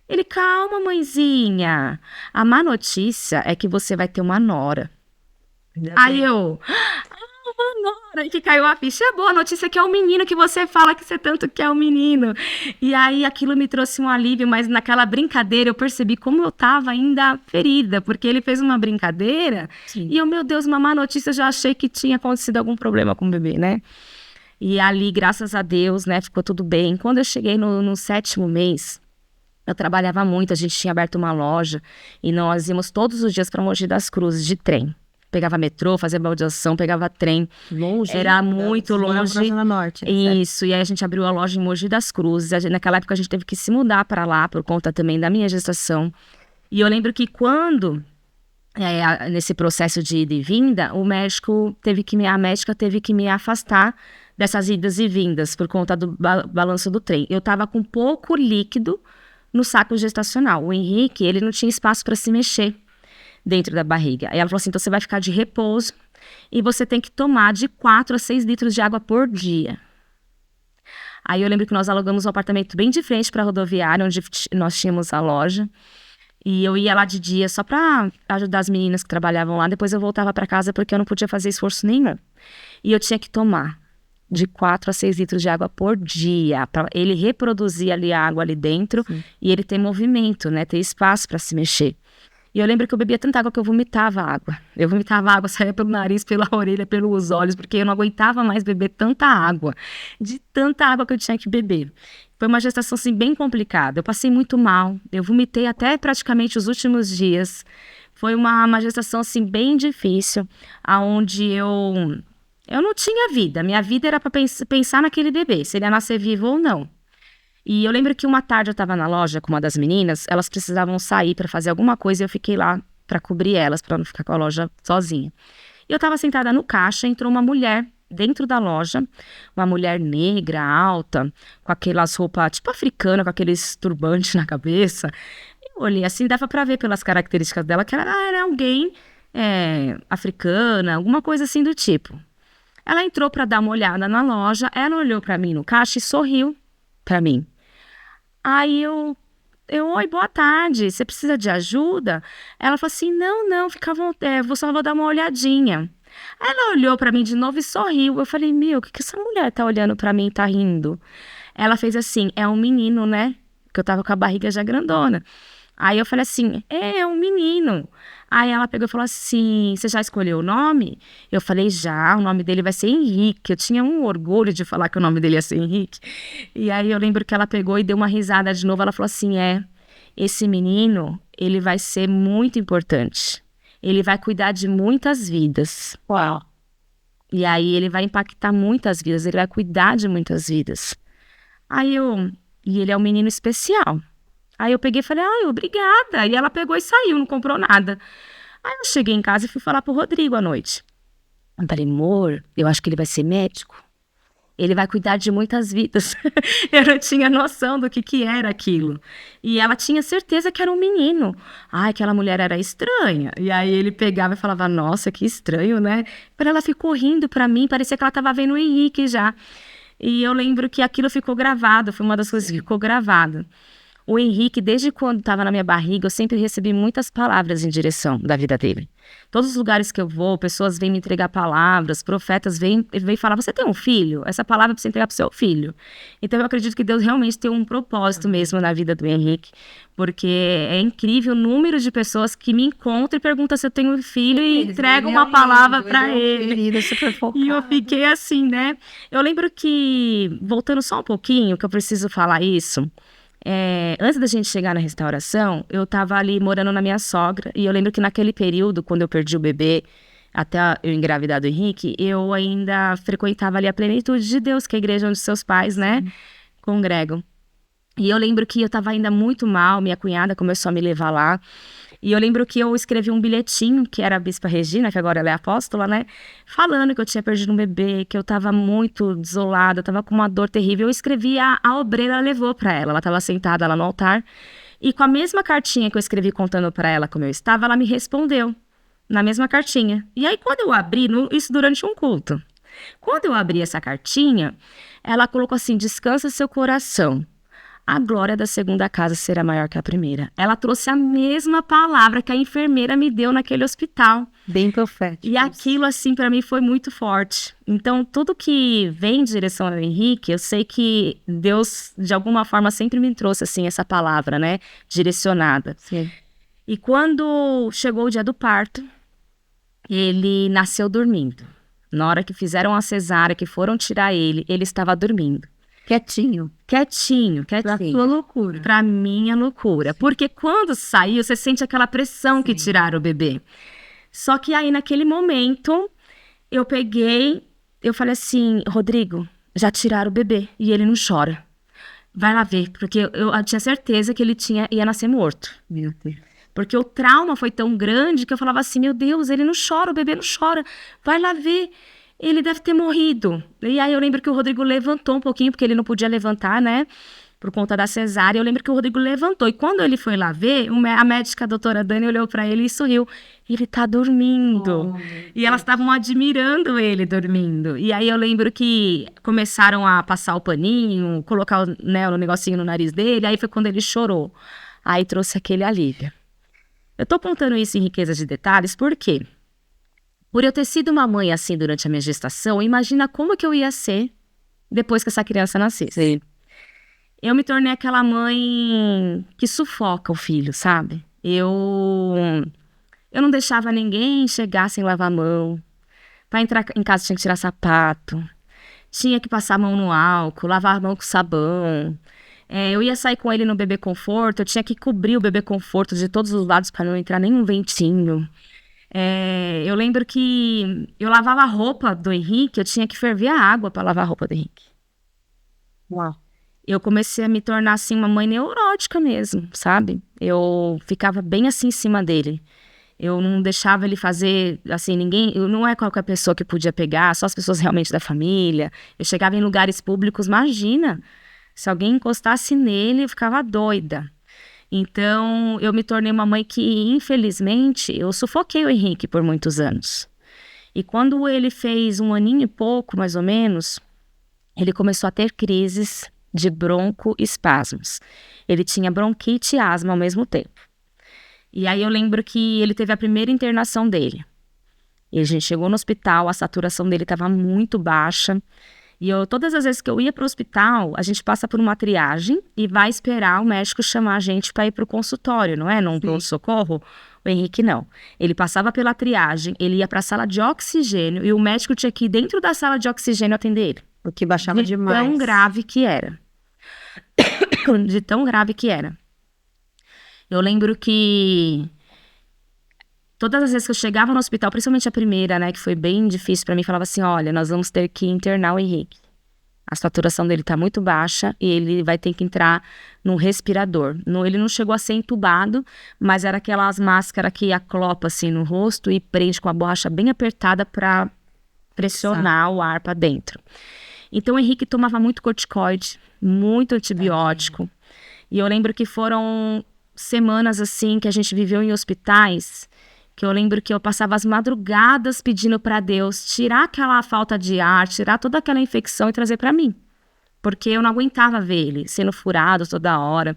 Ele, calma, mãezinha. A má notícia é que você vai ter uma nora. Aí eu, uma nora, aí que caiu a ficha. A boa notícia é que é o menino que você fala que você tanto quer o menino. E aí aquilo me trouxe um alívio, mas naquela brincadeira eu percebi como eu tava ainda ferida, porque ele fez uma brincadeira. Sim. E eu, meu Deus, uma má notícia, eu já achei que tinha acontecido algum problema com o bebê, né? E ali, graças a Deus, né, ficou tudo bem. Quando eu cheguei no 7º mês, eu trabalhava muito, a gente tinha aberto uma loja e nós íamos todos os dias para Mogi das Cruzes de trem. Pegava metrô, fazia baldeação, pegava trem. Longe? Era muito longe. Na Zona Norte. Isso, e aí a gente abriu a loja em Mogi das Cruzes. Naquela época a gente teve que se mudar para lá, por conta também da minha gestação. E eu lembro que quando, nesse processo de ida e vinda, a médica teve que me afastar dessas idas e vindas, por conta do balanço do trem. Eu estava com pouco líquido no saco gestacional. O Henrique, ele não tinha espaço para se mexer dentro da barriga. Aí ela falou assim, então você vai ficar de repouso e você tem que tomar de 4 a 6 litros de água por dia. Aí eu lembro que nós alugamos um apartamento bem de frente para a rodoviária, onde nós tínhamos a loja. E eu ia lá de dia só para ajudar as meninas que trabalhavam lá. Depois eu voltava para casa porque eu não podia fazer esforço nenhum. E eu tinha que tomar de 4 a 6 litros de água por dia, para ele reproduzir ali a água ali dentro. Sim. E ele ter movimento, né, ter espaço para se mexer. E eu lembro que eu bebia tanta água que eu vomitava água. Eu vomitava água, saía pelo nariz, pela orelha, pelos olhos, porque eu não aguentava mais beber tanta água, de tanta água que eu tinha que beber. Foi uma gestação, assim, bem complicada. Eu passei muito mal, eu vomitei até praticamente os últimos dias. Foi uma gestação, assim, bem difícil, onde eu não tinha vida. Minha vida era para pensar naquele bebê, se ele ia nascer vivo ou não. E eu lembro que uma tarde eu estava na loja com uma das meninas, elas precisavam sair para fazer alguma coisa e eu fiquei lá para cobrir elas, para não ficar com a loja sozinha. E eu estava sentada no caixa, entrou uma mulher dentro da loja, uma mulher negra, alta, com aquelas roupas tipo africana, com aqueles turbantes na cabeça. Eu olhei assim, dava para ver pelas características dela que ela era alguém africana, alguma coisa assim do tipo. Ela entrou para dar uma olhada na loja, ela olhou para mim no caixa e sorriu para mim. Aí eu, oi, boa tarde, você precisa de ajuda? Ela falou assim, não, fica à vontade, só vou dar uma olhadinha. Ela olhou pra mim de novo e sorriu. Eu falei, meu, o que essa mulher tá olhando pra mim e tá rindo? Ela fez assim, é um menino, né? Porque eu tava com a barriga já grandona. Aí eu falei assim, é um menino. Aí ela pegou e falou assim, você já escolheu o nome? Eu falei, já, o nome dele vai ser Henrique. Eu tinha um orgulho de falar que o nome dele ia ser Henrique. E aí eu lembro que ela pegou e deu uma risada de novo. Ela falou assim, esse menino, ele vai ser muito importante. Ele vai cuidar de muitas vidas. Uau. E aí ele vai impactar muitas vidas, ele vai cuidar de muitas vidas. E ele é um menino especial. Aí eu peguei e falei, obrigada. E ela pegou e saiu, não comprou nada. Aí eu cheguei em casa e fui falar pro Rodrigo à noite. Eu falei, amor, eu acho que ele vai ser médico. Ele vai cuidar de muitas vidas. Eu não tinha noção do que era aquilo. E ela tinha certeza que era um menino. Ai, aquela mulher era estranha. E aí ele pegava e falava, nossa, que estranho, né? Mas ela ficou rindo pra mim, parecia que ela tava vendo o Henrique já. E eu lembro que aquilo ficou gravado, foi uma das coisas que ficou gravado. O Henrique, desde quando estava na minha barriga, eu sempre recebi muitas palavras em direção da vida dele. Todos os lugares que eu vou, pessoas vêm me entregar palavras, profetas vêm falar, você tem um filho? Essa palavra é para você entregar para o seu filho. Então eu acredito que Deus realmente tem um propósito mesmo na vida do Henrique, porque é incrível o número de pessoas que me encontram e perguntam se eu tenho um filho e entregam uma palavra para ele. E eu fiquei assim, né? Eu lembro que, voltando só um pouquinho, que eu preciso falar isso, antes da gente chegar na restauração, eu estava ali morando na minha sogra, e eu lembro que naquele período, quando eu perdi o bebê, até eu engravidar do Henrique, eu ainda frequentava ali a Plenitude de Deus, que é a igreja onde seus pais, né, congregam. E eu lembro que eu estava ainda muito mal, minha cunhada começou a me levar lá, e eu lembro que eu escrevi um bilhetinho, que era a Bispa Regina, que agora ela é apóstola, né? Falando que eu tinha perdido um bebê, que eu tava muito desolada, eu tava com uma dor terrível. Eu escrevi, a obreira levou pra ela. Ela tava sentada lá no altar. E com a mesma cartinha que eu escrevi contando pra ela como eu estava, ela me respondeu na mesma cartinha. E aí, quando eu abri, isso durante um culto. Quando eu abri essa cartinha, ela colocou assim, descansa seu coração. A glória da segunda casa será maior que a primeira. Ela trouxe a mesma palavra que a enfermeira me deu naquele hospital. Bem profético. E aquilo, assim, para mim foi muito forte. Então, tudo que vem em direção ao Henrique, eu sei que Deus, de alguma forma, sempre me trouxe, assim, essa palavra, né? Direcionada. Sim. E quando chegou o dia do parto, ele nasceu dormindo. Na hora que fizeram a cesárea, que foram tirar ele estava dormindo. Quietinho. Quietinho. Pra sua loucura. Pra minha loucura. Sim. Porque quando saiu, você sente aquela pressão que tiraram o bebê. Só que aí, naquele momento, eu falei assim, Rodrigo, já tiraram o bebê e ele não chora. Vai lá ver, porque eu tinha certeza que ele ia nascer morto. Meu Deus. Porque o trauma foi tão grande que eu falava assim, meu Deus, ele não chora, o bebê não chora. Vai lá ver. Ele deve ter morrido. E aí eu lembro que o Rodrigo levantou um pouquinho, porque ele não podia levantar, né? Por conta da cesárea. Eu lembro que o Rodrigo levantou. E quando ele foi lá ver, a médica, a doutora Dani, olhou pra ele e sorriu. Ele tá dormindo. E elas estavam admirando ele dormindo. E aí eu lembro que começaram a passar o paninho, colocar o negocinho no nariz dele. Aí foi quando ele chorou. Aí trouxe aquele alívio. Eu tô contando isso em riqueza de detalhes, por quê? Por eu ter sido uma mãe assim durante a minha gestação, imagina como que eu ia ser depois que essa criança nascesse. Sim. Eu me tornei aquela mãe que sufoca o filho, sabe? Eu não deixava ninguém chegar sem lavar a mão. Para entrar em casa tinha que tirar sapato. Tinha que passar a mão no álcool, lavar a mão com sabão. Eu ia sair com ele no bebê conforto, eu tinha que cobrir o bebê conforto de todos os lados para não entrar nenhum ventinho. Eu lembro que eu lavava a roupa do Henrique, eu tinha que ferver a água para lavar a roupa do Henrique. Uau. Eu comecei a me tornar, assim, uma mãe neurótica mesmo, sabe? Eu ficava bem assim em cima dele. Eu não deixava ele fazer, assim, não é qualquer pessoa que podia pegar, só as pessoas realmente da família. Eu chegava em lugares públicos, imagina, se alguém encostasse nele, eu ficava doida. Então, eu me tornei uma mãe que, infelizmente, eu sufoquei o Henrique por muitos anos. E quando ele fez 1 aninho e pouco, mais ou menos, ele começou a ter crises de broncoespasmos. Ele tinha bronquite e asma ao mesmo tempo. E aí eu lembro que ele teve a primeira internação dele. E a gente chegou no hospital, a saturação dele estava muito baixa. E todas as vezes que eu ia para o hospital, a gente passa por uma triagem e vai esperar o médico chamar a gente para ir para o consultório, não é? Num pronto-socorro. O Henrique não. Ele passava pela triagem, ele ia para a sala de oxigênio e o médico tinha que ir dentro da sala de oxigênio atender ele. O que baixava demais. De tão grave que era. De tão grave que era. Eu lembro que todas as vezes que eu chegava no hospital, principalmente a primeira, né, que foi bem difícil pra mim, falava assim, olha, nós vamos ter que internar o Henrique. A saturação dele tá muito baixa e ele vai ter que entrar num respirador. Ele não chegou a ser entubado, mas era aquelas máscaras que aclopa assim no rosto e prende com a borracha bem apertada pra pressionar o ar pra dentro. Então o Henrique tomava muito corticoide, muito antibiótico. E eu lembro que foram semanas assim que a gente viveu em hospitais, que eu lembro que eu passava as madrugadas pedindo para Deus tirar aquela falta de ar, tirar toda aquela infecção e trazer para mim. Porque eu não aguentava ver ele sendo furado toda hora.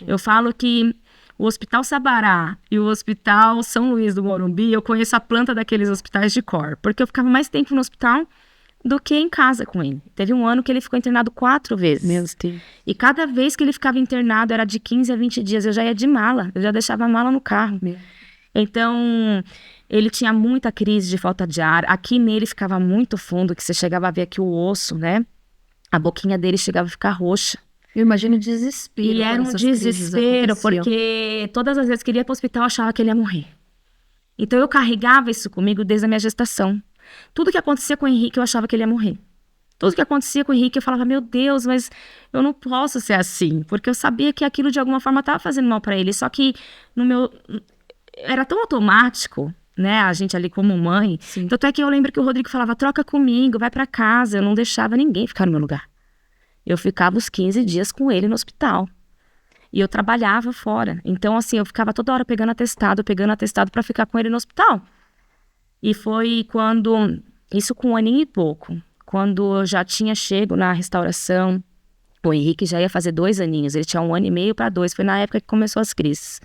Eu falo que o Hospital Sabará e o Hospital São Luís do Morumbi, eu conheço a planta daqueles hospitais de cor, porque eu ficava mais tempo no hospital do que em casa com ele. Teve um ano que ele ficou internado 4 vezes. Meu Deus. E cada vez que ele ficava internado era de 15 a 20 dias. Eu já ia de mala, eu já deixava a mala no carro. Então, ele tinha muita crise de falta de ar. Aqui nele ficava muito fundo, que você chegava a ver aqui o osso, né? A boquinha dele chegava a ficar roxa. Eu imagino o desespero. E era um desespero, porque todas as vezes que ele ia para o hospital, eu achava que ele ia morrer. Então, eu carregava isso comigo desde a minha gestação. Tudo que acontecia com o Henrique, eu achava que ele ia morrer. Tudo que acontecia com o Henrique, eu falava, meu Deus, mas eu não posso ser assim. Porque eu sabia que aquilo, de alguma forma, estava fazendo mal para ele. Só que era tão automático, né? A gente ali como mãe. Sim. Tanto é que eu lembro que o Rodrigo falava, troca comigo, vai para casa. Eu não deixava ninguém ficar no meu lugar. Eu ficava os 15 dias com ele no hospital. E eu trabalhava fora. Então, assim, eu ficava toda hora pegando atestado para ficar com ele no hospital. E foi quando, isso com 1 aninho e pouco, quando eu já tinha chego na restauração, o Henrique já ia fazer 2 aninhos, ele tinha 1 ano e meio para 2, foi na época que começou as crises.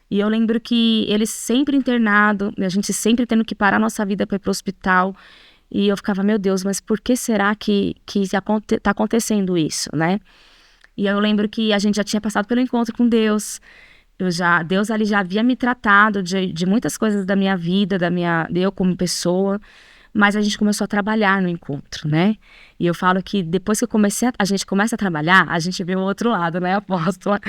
E eu lembro que ele sempre internado, a gente sempre tendo que parar nossa vida para ir para o hospital, e eu ficava, meu Deus, mas por que será que tá acontecendo isso, né? E eu lembro que a gente já tinha passado pelo encontro com Deus. Deus ali já havia me tratado de muitas coisas da minha vida, eu como pessoa, mas a gente começou a trabalhar no encontro, né? E eu falo que depois que a gente começa a trabalhar, a gente vê o outro lado, né, apóstola?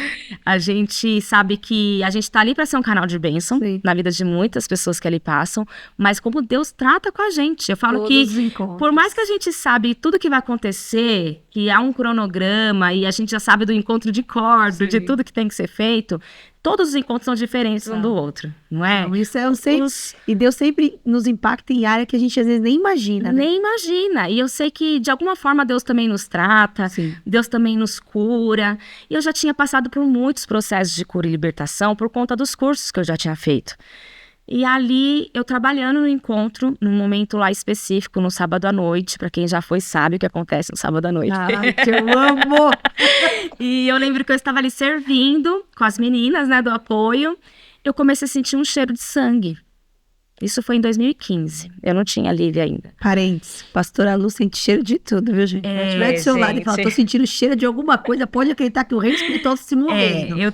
A gente sabe que a gente tá ali para ser um canal de bênção, sim, na vida de muitas pessoas que ali passam, mas como Deus trata com a gente. Eu falo que, por mais que a gente sabe tudo que vai acontecer, que há um cronograma e a gente já sabe do encontro de cor, de tudo que tem que ser feito, todos os encontros são diferentes um do outro, não é? Não, isso eu sei. E Deus sempre nos impacta em área que a gente às vezes nem imagina, né? Nem imagina. E eu sei que de alguma forma Deus também nos trata, sim, Deus também nos cura. E eu já tinha passado por muitos processos de cura e libertação por conta dos cursos que eu já tinha feito. E ali, eu trabalhando no encontro, num momento lá específico, no sábado à noite, pra quem já foi sabe o que acontece no sábado à noite. Ah, que eu amo! E eu lembro que eu estava ali servindo com as meninas, né, do apoio, eu comecei a sentir um cheiro de sangue. Isso foi em 2015, eu não tinha Lívia ainda. Parentes, pastora Lu sente cheiro de tudo, viu, gente? Se tiver do seu lado e falar, tô sentindo cheiro de alguma coisa, pode acreditar que o reino espiritual se movendo. Eu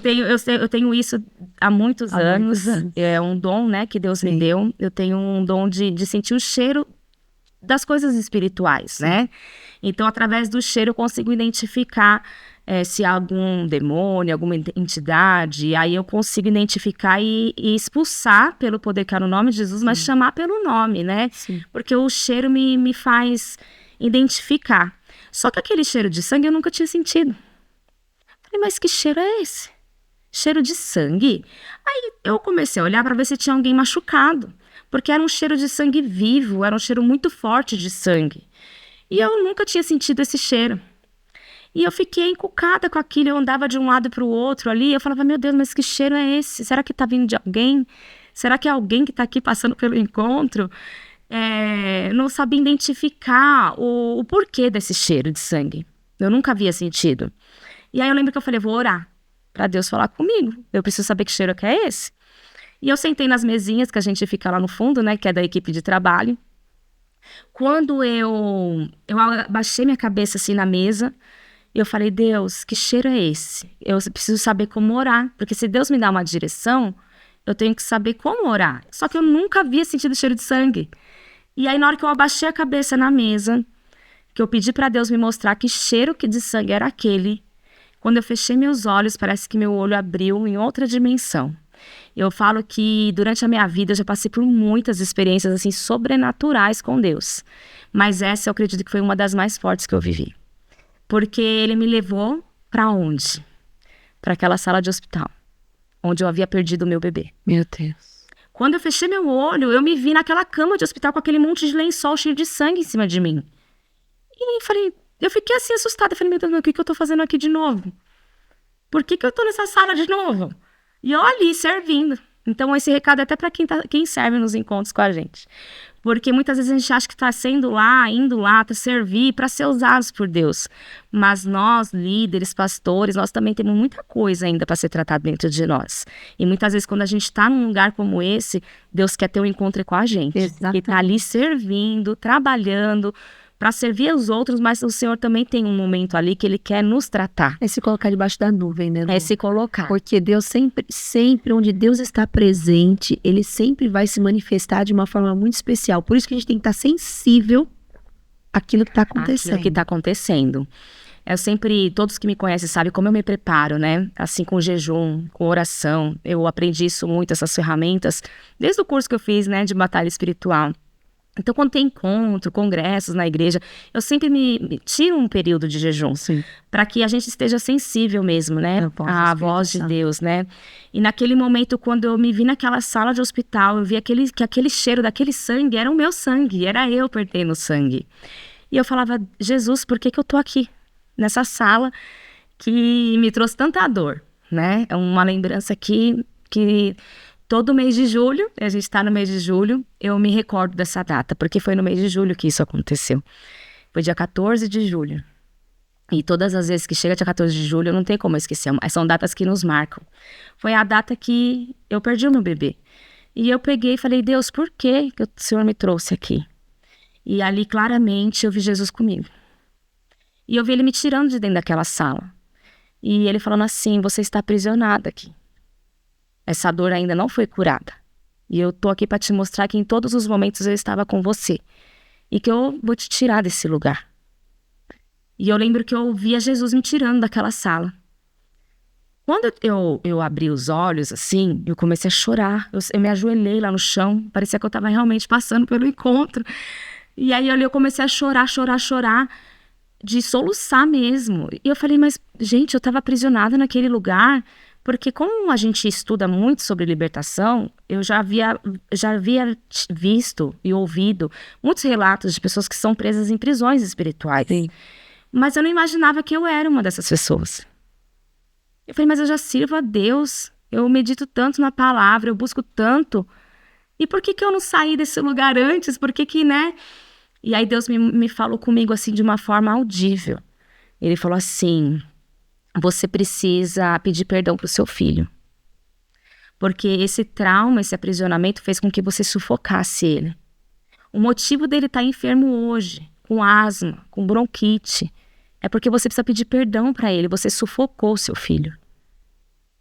tenho isso há muitos anos. É um dom, né, que Deus me deu. Eu tenho um dom de sentir o cheiro das coisas espirituais, né? Então, através do cheiro, eu consigo identificar se há algum demônio, alguma entidade, aí eu consigo identificar e expulsar pelo poder que há no nome de Jesus, mas chamar pelo nome, né? Sim. Porque o cheiro me faz identificar. Só que aquele cheiro de sangue eu nunca tinha sentido. Falei, mas que cheiro é esse? Cheiro de sangue? Aí eu comecei a olhar para ver se tinha alguém machucado, porque era um cheiro de sangue vivo, era um cheiro muito forte de sangue. E eu nunca tinha sentido esse cheiro. E eu fiquei encucada com aquilo, eu andava de um lado para o outro ali, eu falava, meu Deus, mas que cheiro é esse? Será que tá vindo de alguém? Será que é alguém que tá aqui passando pelo encontro? Não sabia identificar o porquê desse cheiro de sangue. Eu nunca havia sentido. E aí eu lembro que eu falei, vou orar para Deus falar comigo. Eu preciso saber que cheiro que é esse. E eu sentei nas mesinhas que a gente fica lá no fundo, né, que é da equipe de trabalho. Quando eu abaixei minha cabeça assim na mesa, eu falei, Deus, que cheiro é esse? Eu preciso saber como orar, porque se Deus me dá uma direção, eu tenho que saber como orar. Só que eu nunca havia sentido cheiro de sangue. E aí, na hora que eu abaixei a cabeça na mesa, que eu pedi para Deus me mostrar que cheiro de sangue era aquele, quando eu fechei meus olhos, parece que meu olho abriu em outra dimensão. Eu falo que durante a minha vida eu já passei por muitas experiências assim sobrenaturais com Deus. Mas essa eu acredito que foi uma das mais fortes que eu vivi. Porque ele me levou para onde? Para aquela sala de hospital, onde eu havia perdido o meu bebê. Meu Deus. Quando eu fechei meu olho, eu me vi naquela cama de hospital com aquele monte de lençol cheio de sangue em cima de mim. E eu fiquei assim assustada. Falei, meu Deus, o que eu tô fazendo aqui de novo? Por que eu tô nessa sala de novo? E eu ali, servindo. Então, esse recado é até para quem serve nos encontros com a gente. Porque muitas vezes a gente acha que está indo lá para servir, para ser usados por Deus. Mas nós, líderes, pastores, nós também temos muita coisa ainda para ser tratada dentro de nós. E muitas vezes, quando a gente está num lugar como esse, Deus quer ter um encontro com a gente. Exatamente. Que está ali servindo, trabalhando, para servir aos outros, mas o Senhor também tem um momento ali que Ele quer nos tratar. É se colocar debaixo da nuvem, né, Lu? É se colocar. Porque Deus sempre onde Deus está presente, Ele sempre vai se manifestar de uma forma muito especial. Por isso que a gente tem que estar sensível àquilo que está acontecendo. Aquilo que está acontecendo. Todos que me conhecem sabem como eu me preparo, né? Assim, com jejum, com oração. Eu aprendi isso muito, essas ferramentas, desde o curso que eu fiz, né, de batalha espiritual. Então, quando tem encontro, congressos na igreja, eu sempre me tiro um período de jejum, para que a gente esteja sensível mesmo, né, à voz de Deus, né. E naquele momento, quando eu me vi naquela sala de hospital, eu vi que aquele cheiro daquele sangue era o meu sangue, era eu perdendo sangue. E eu falava, Jesus, por que eu tô aqui, nessa sala que me trouxe tanta dor, né? É uma lembrança que todo mês de julho, a gente está no mês de julho, eu me recordo dessa data, porque foi no mês de julho que isso aconteceu. Foi dia 14 de julho. E todas as vezes que chega dia 14 de julho, não tem como eu esquecer. São datas que nos marcam. Foi a data que eu perdi o meu bebê. E eu peguei e falei, Deus, por que o Senhor me trouxe aqui? E ali, claramente, eu vi Jesus comigo. E eu vi Ele me tirando de dentro daquela sala. E Ele falando assim, você está aprisionada aqui. Essa dor ainda não foi curada. E eu tô aqui para te mostrar que em todos os momentos eu estava com você. E que eu vou te tirar desse lugar. E eu lembro que eu via Jesus me tirando daquela sala. Quando eu abri os olhos, assim, eu comecei a chorar. Eu me ajoelhei lá no chão. Parecia que eu estava realmente passando pelo encontro. E aí eu comecei a chorar. De soluçar mesmo. E eu falei, mas, gente, eu estava aprisionada naquele lugar... Porque como a gente estuda muito sobre libertação, eu já havia visto e ouvido muitos relatos de pessoas que são presas em prisões espirituais. Sim. Mas eu não imaginava que eu era uma dessas pessoas. Eu falei, mas eu já sirvo a Deus, eu medito tanto na palavra, eu busco tanto. E por que eu não saí desse lugar antes? Por que, né? E aí Deus me falou comigo assim de uma forma audível. Ele falou assim... Você precisa pedir perdão para o seu filho. Porque esse trauma, esse aprisionamento fez com que você sufocasse ele. O motivo dele estar enfermo hoje, com asma, com bronquite, é porque você precisa pedir perdão para ele. Você sufocou o seu filho.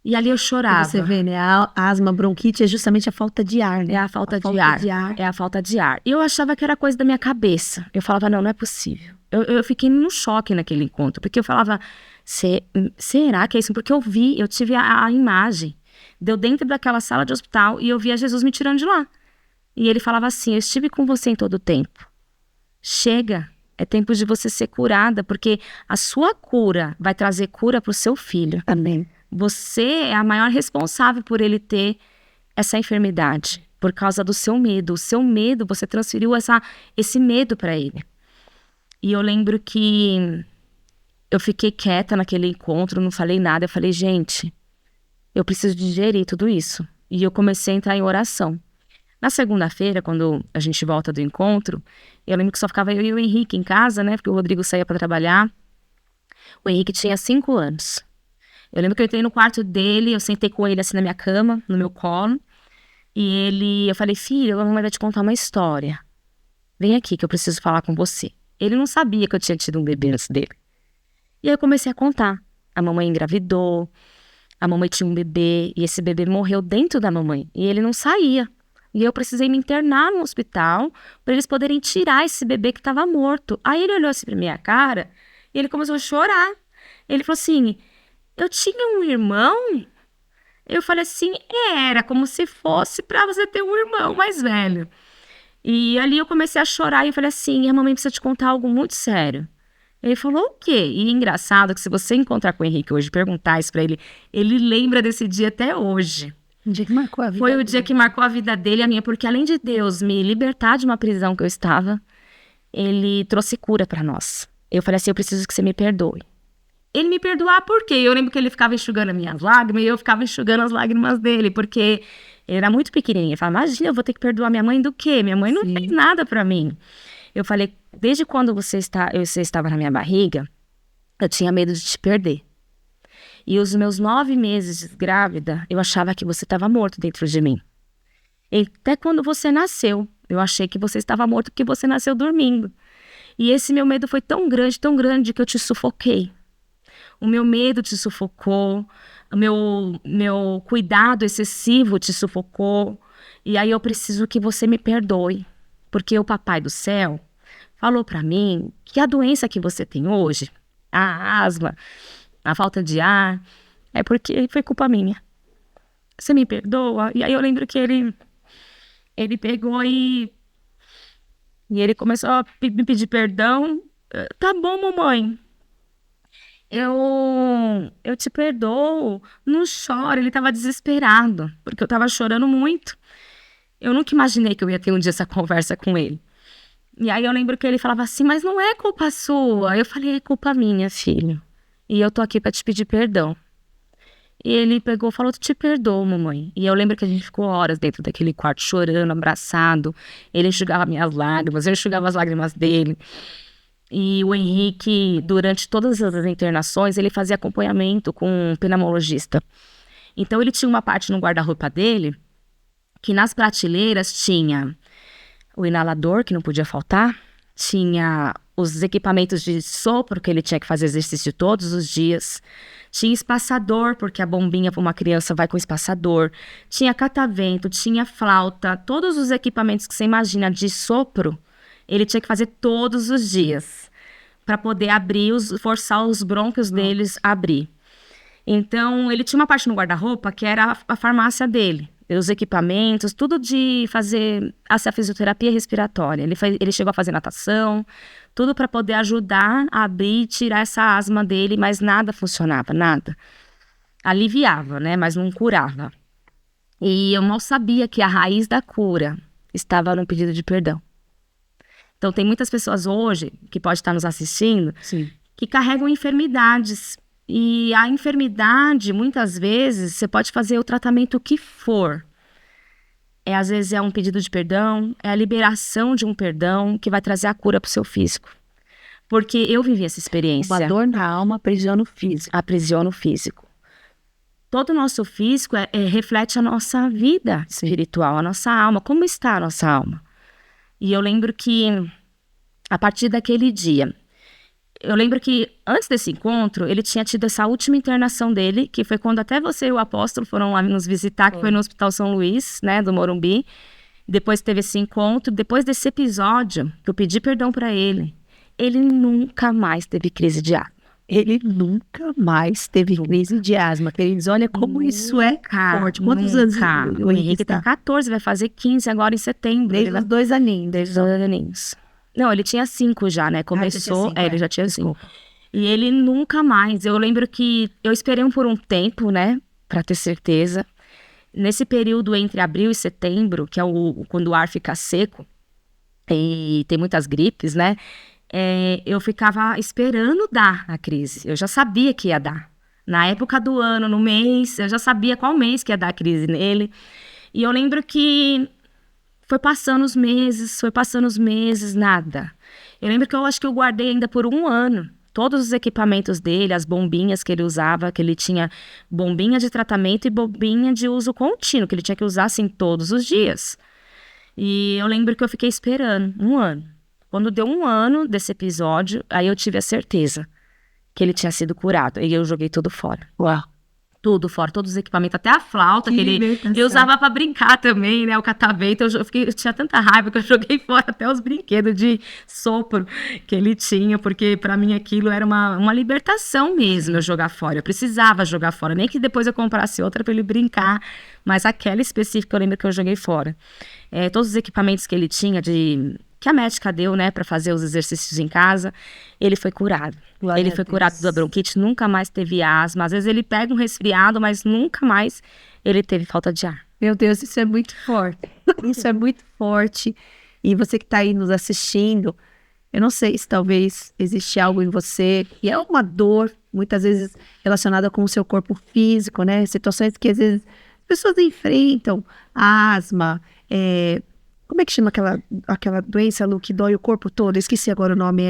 E ali eu chorava. Você vê, né? A asma, bronquite é justamente a falta de ar, né? É a falta de ar. É a falta de ar. E eu achava que era coisa da minha cabeça. Eu falava, não é possível. Eu fiquei num choque naquele encontro. Porque eu falava, será que é isso? Porque eu tive a imagem. Deu dentro daquela sala de hospital e eu via Jesus me tirando de lá. E ele falava assim, eu estive com você em todo o tempo. Chega, é tempo de você ser curada. Porque a sua cura vai trazer cura para o seu filho. Amém. Você é a maior responsável por ele ter essa enfermidade, por causa do seu medo. O seu medo, você transferiu esse medo para ele. E eu lembro que eu fiquei quieta naquele encontro, não falei nada. Eu falei, gente, eu preciso digerir tudo isso. E eu comecei a entrar em oração. Na segunda-feira, quando a gente volta do encontro, eu lembro que só ficava eu e o Henrique em casa, né? Porque o Rodrigo saía para trabalhar. O Henrique tinha 5 anos. Eu lembro que eu entrei no quarto dele, eu sentei com ele assim na minha cama, no meu colo. E eu falei, filho, a mamãe vai te contar uma história. vem aqui que eu preciso falar com você. Ele não sabia que eu tinha tido um bebê antes dele. E aí eu comecei a contar. A mamãe engravidou, a mamãe tinha um bebê e esse bebê morreu dentro da mamãe e ele não saía. E eu precisei me internar no hospital para eles poderem tirar esse bebê que estava morto. Aí ele olhou assim pra minha cara e ele começou a chorar. Ele falou assim, eu tinha um irmão? Eu falei assim, era como se fosse para você ter um irmão mais velho. E ali eu comecei a chorar e eu falei assim, a mamãe precisa te contar algo muito sério. Ele falou, o quê? E é engraçado que se você encontrar com o Henrique hoje e perguntar isso pra ele, ele lembra desse dia até hoje. Um dia que marcou a vida Foi o dele. dia que marcou a vida dele e a minha, porque além de Deus me libertar de uma prisão que eu estava, ele trouxe cura pra nós. Eu falei assim, eu preciso que você me perdoe. Ele me perdoar por quê? Eu lembro que ele ficava enxugando as minhas lágrimas e eu ficava enxugando as lágrimas dele, porque ele era muito pequenininho. Ele falava, imagina, eu vou ter que perdoar minha mãe do quê? Minha mãe não fez nada pra mim. Eu falei, desde quando você estava na minha barriga, eu tinha medo de te perder. E os meus 9 meses grávida, eu achava que você estava morto dentro de mim. E até quando você nasceu, eu achei que você estava morto porque você nasceu dormindo. E esse meu medo foi tão grande que eu te sufoquei. O meu medo te sufocou, o meu cuidado excessivo te sufocou. E aí eu preciso que você me perdoe. Porque o Papai do Céu falou pra mim que a doença que você tem hoje, a asma, a falta de ar, é porque foi culpa minha. Você me perdoa? E aí eu lembro que ele pegou e ele começou a me pedir perdão. Tá bom, mamãe. Eu te perdoo. Não chora. Ele tava desesperado, porque eu tava chorando muito. Eu nunca imaginei que eu ia ter um dia essa conversa com ele. E aí eu lembro que ele falava assim, mas não é culpa sua. Eu falei, é culpa minha, filho. E eu tô aqui pra te pedir perdão. E ele pegou e falou, te perdoo, mamãe. E eu lembro que a gente ficou horas dentro daquele quarto chorando, abraçado. Ele enxugava minhas lágrimas, eu enxugava as lágrimas dele. E o Henrique, durante todas as internações, ele fazia acompanhamento com um pneumologista. Então ele tinha uma parte no guarda-roupa dele que nas prateleiras tinha o inalador, que não podia faltar, tinha os equipamentos de sopro, que ele tinha que fazer exercício todos os dias, tinha espaçador, porque a bombinha para uma criança vai com espaçador, tinha catavento, tinha flauta, todos os equipamentos que você imagina de sopro, ele tinha que fazer todos os dias, para poder forçar os brônquios deles a abrir. Então, ele tinha uma parte no guarda-roupa que era a farmácia dele. Os equipamentos, tudo de fazer a fisioterapia respiratória. Ele chegou a fazer natação, tudo para poder ajudar a abrir e tirar essa asma dele, mas nada funcionava, nada. Aliviava, né, mas não curava. E eu mal sabia que a raiz da cura estava no pedido de perdão. Então, tem muitas pessoas hoje, que podem estar nos assistindo, Sim. que carregam enfermidades. E a enfermidade, muitas vezes, você pode fazer o tratamento que for. Às vezes é um pedido de perdão, é a liberação de um perdão que vai trazer a cura para o seu físico. Porque eu vivi essa experiência. Uma dor na alma aprisiona o físico. Aprisiona o físico. Todo o nosso físico reflete a nossa vida espiritual, a nossa alma. Como está a nossa alma? E eu lembro que, a partir daquele dia, eu lembro que antes desse encontro, ele tinha tido essa última internação dele, que foi quando até você e o apóstolo foram lá nos visitar, que foi no Hospital São Luís, né, do Morumbi. Depois teve esse encontro. Depois desse episódio, que eu pedi perdão pra ele nunca mais teve crise de asma. Ele nunca mais teve crise de asma. Queridos, olha como isso é forte. Quantos anos o Henrique tem 14, vai fazer 15 agora em setembro. Desde os 2 aninhos. Desde os 2 aninhos. Não, ele tinha 5 já, né? Começou, ele já tinha 5. E ele nunca mais. Eu lembro que eu esperei por um tempo, né? Pra ter certeza. Nesse período entre abril e setembro, que é quando o ar fica seco, e tem muitas gripes, né? Eu ficava esperando dar a crise. Eu já sabia que ia dar. Na época do ano, no mês, eu já sabia qual mês que ia dar a crise nele. E eu lembro que foi passando os meses, nada. Eu lembro que eu acho que eu guardei ainda por 1 ano todos os equipamentos dele, as bombinhas que ele usava, que ele tinha bombinha de tratamento e bombinha de uso contínuo, que ele tinha que usar assim todos os dias. E eu lembro que eu fiquei esperando 1 ano. Quando deu 1 ano desse episódio, aí eu tive a certeza que ele tinha sido curado. E eu joguei tudo fora. Uau. Tudo fora, todos os equipamentos, até a flauta que ele libertação. eu usava pra brincar também, né? O catavento, eu tinha tanta raiva que eu joguei fora até os brinquedos de sopro que ele tinha, porque pra mim aquilo era uma libertação mesmo, eu jogar fora. Eu precisava jogar fora, nem que depois eu comprasse outra pra ele brincar, mas aquela específica eu lembro que eu joguei fora. Todos os equipamentos que ele tinha que a médica deu, né, para fazer os exercícios em casa, ele foi curado. Glória Ele a foi Deus. curado da bronquite, nunca mais teve asma. Às vezes ele pega um resfriado, mas nunca mais ele teve falta de ar. Meu Deus, isso é muito forte. Isso é muito forte. E você que está aí nos assistindo, eu não sei se talvez existe algo em você que é uma dor, muitas vezes relacionada com o seu corpo físico, né? Situações que às vezes as pessoas enfrentam, asma, como é que chama aquela doença, Lu, que dói o corpo todo? Eu esqueci agora o nome,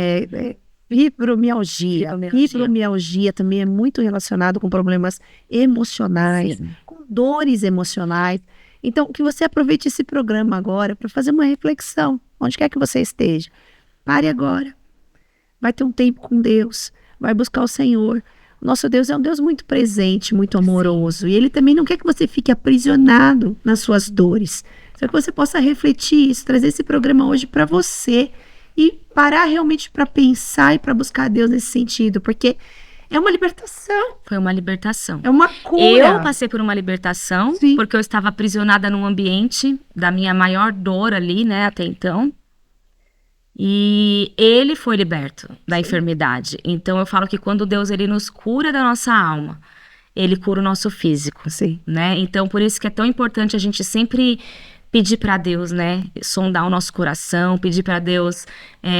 fibromialgia. Fibromialgia também é muito relacionado com problemas emocionais, Sim. com dores emocionais. Então, que você aproveite esse programa agora para fazer uma reflexão, onde quer que você esteja. Pare agora. Vai ter um tempo com Deus, vai buscar o Senhor. O nosso Deus é um Deus muito presente, muito amoroso. E Ele também não quer que você fique aprisionado nas suas dores. Só que você possa refletir isso, trazer esse programa hoje para você e parar realmente para pensar e para buscar a Deus nesse sentido, porque é uma libertação, Foi uma libertação. é uma cura. Eu passei por uma libertação, Sim. porque eu estava aprisionada num ambiente da minha maior dor ali, né, até então. E ele foi liberto da enfermidade. Então eu falo que quando Deus ele nos cura da nossa alma, ele cura o nosso físico, Sim. né? Então por isso que é tão importante a gente sempre pedir para Deus, né, sondar o nosso coração, pedir para Deus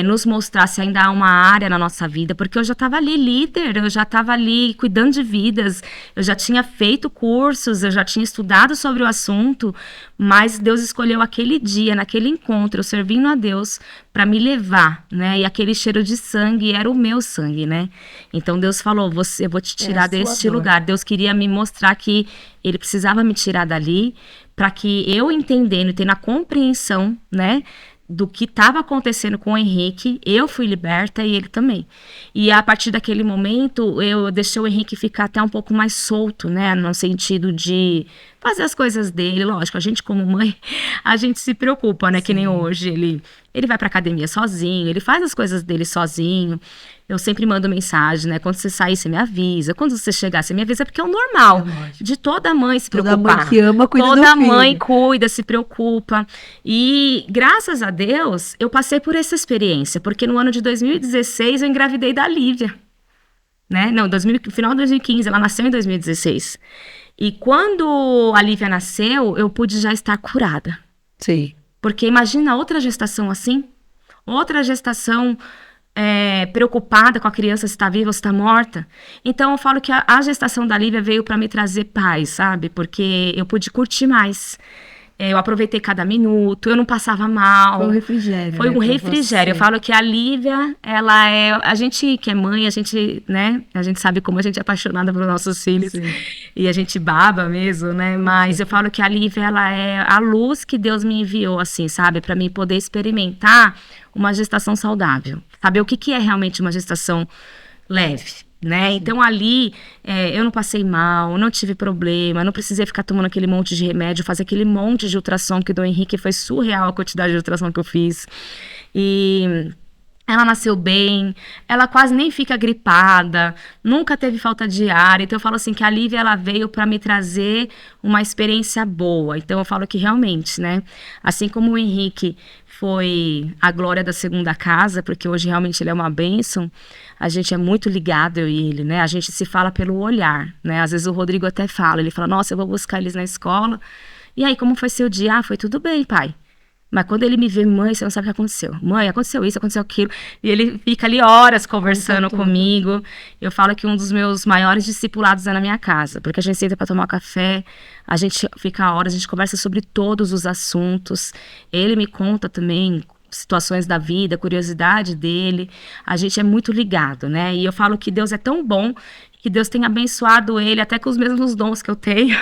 nos mostrar se ainda há uma área na nossa vida, porque eu já estava ali líder, eu já estava ali cuidando de vidas, eu já tinha feito cursos, eu já tinha estudado sobre o assunto, mas Deus escolheu aquele dia, naquele encontro, eu servindo a Deus para me levar, né, e aquele cheiro de sangue era o meu sangue, né, então Deus falou, eu vou te tirar deste lugar, Deus queria me mostrar que Ele precisava me tirar dali, para que eu entendendo e tendo a compreensão, né, do que estava acontecendo com o Henrique, eu fui liberta e ele também. E a partir daquele momento, eu deixei o Henrique ficar até um pouco mais solto, né, no sentido de fazer as coisas dele. Lógico, a gente como mãe, a gente se preocupa, né, que nem hoje, ele vai pra academia sozinho, ele faz as coisas dele sozinho. Eu sempre mando mensagem, né? Quando você sair, você me avisa. Quando você chegar, você me avisa, porque é o normal de toda mãe se preocupar. Toda mãe que ama, cuida do Toda filho. mãe cuida, se preocupa. E, graças a Deus, eu passei por essa experiência, porque no ano de 2016 eu engravidei da Lívia. Né? Não, final de 2015, ela nasceu em 2016. E quando a Lívia nasceu, eu pude já estar curada. Sim. Porque imagina outra gestação assim, outra gestação preocupada com a criança se está viva ou se está morta. Então eu falo que a gestação da Lívia veio para me trazer paz, sabe? Porque eu pude curtir mais. Eu aproveitei cada minuto, eu não passava mal. Foi um refrigério. Foi né, um pra refrigério. Eu você. falo que a Lívia, ela é... A gente que é mãe, a gente, né? A gente sabe como a gente é apaixonada pelos nossos filhos. Sim. E a gente baba mesmo, né? Mas eu falo que a Lívia, ela é a luz que Deus me enviou, assim, sabe? Para mim poder experimentar uma gestação saudável. Saber o que é realmente uma gestação leve. Né? Então ali eu não passei mal, não tive problema, não precisei ficar tomando aquele monte de remédio, fazer aquele monte de ultrassom que do Henrique, foi surreal a quantidade de ultrassom que eu fiz. E ela nasceu bem, ela quase nem fica gripada, nunca teve falta de ar. Então eu falo assim que a Lívia, ela veio para me trazer uma experiência boa. Então eu falo que realmente, né, assim como o Henrique foi a glória da segunda casa, porque hoje realmente ele é uma bênção, a gente é muito ligado, eu e ele, né? A gente se fala pelo olhar, né? Às vezes o Rodrigo até fala, ele fala, nossa, eu vou buscar eles na escola. E aí, como foi seu dia? Ah, foi tudo bem, pai. Mas quando ele me vê, mãe, você não sabe o que aconteceu. Mãe, aconteceu isso, aconteceu aquilo. E ele fica ali horas conversando comigo. Eu falo que um dos meus maiores discipulados é na minha casa. Porque a gente senta para tomar café, a gente fica horas, a gente conversa sobre todos os assuntos. Ele me conta também situações da vida, curiosidade dele. A gente é muito ligado, né? E eu falo que Deus é tão bom que Deus tenha abençoado ele até com os mesmos dons que eu tenho,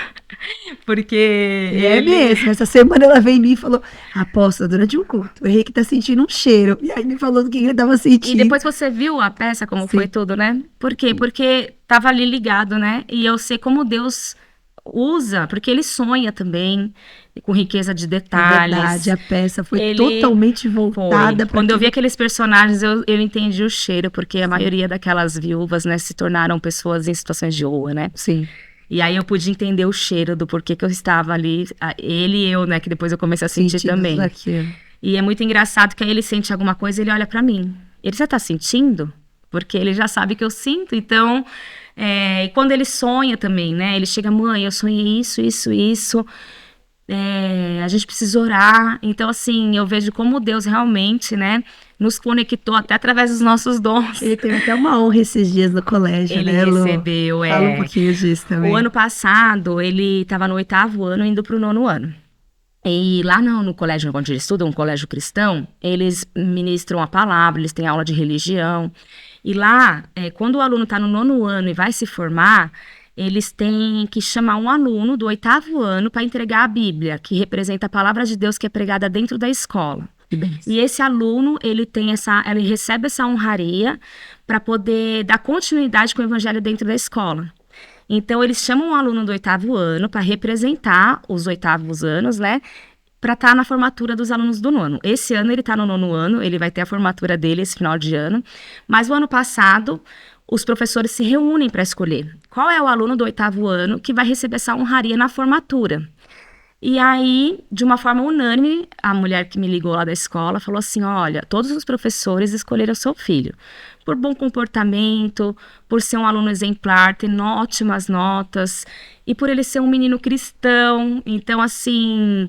porque É mesmo, essa semana ela veio em mim e falou, apóstola, durante um culto, o Henrique tá sentindo um cheiro, e aí me falou do que ele tava sentindo. E depois você viu a peça, como foi tudo, né? Por quê? Porque tava ali ligado, né? E eu sei como Deus usa, porque ele sonha também, com riqueza de detalhes. É verdade, a peça foi Ele totalmente voltada para Quando eu vi aqueles personagens, eu entendi o cheiro, porque a maioria daquelas viúvas, né, se tornaram pessoas em situações de rua, né? Sim. E aí eu pude entender o cheiro do porquê que eu estava ali, ele e eu, né, que depois eu comecei a sentir também. Aqui. E é muito engraçado que aí ele sente alguma coisa e ele olha pra mim. Ele já tá sentindo? Porque ele já sabe que eu sinto, então... e quando ele sonha também, né? Ele chega, mãe, eu sonhei isso. A gente precisa orar. Então, assim, eu vejo como Deus realmente, né? Nos conectou até através dos nossos dons. Ele teve até uma honra esses dias no colégio, Ele né, Lu? recebeu, Fala um pouquinho disso também. O ano passado, ele estava no 8º ano, indo pro 9º ano. E lá no colégio onde ele estuda, um colégio cristão, eles ministram a palavra, eles têm aula de religião. E lá, quando o aluno está no 9º ano e vai se formar, eles têm que chamar um aluno do 8º ano para entregar a Bíblia, que representa a palavra de Deus que é pregada dentro da escola. E esse aluno, ele recebe essa honraria para poder dar continuidade com o evangelho dentro da escola. Então, eles chamam um aluno do 8º ano para representar os 8º anos, né? Para estar na formatura dos alunos do 9º. Esse ano ele está no 9º ano, ele vai ter a formatura dele esse final de ano. Mas o ano passado, os professores se reúnem para escolher qual é o aluno do 8º ano que vai receber essa honraria na formatura. E aí, de uma forma unânime, a mulher que me ligou lá da escola falou assim, olha, todos os professores escolheram seu filho por bom comportamento, por ser um aluno exemplar, ter ótimas notas, e por ele ser um menino cristão. Então, assim,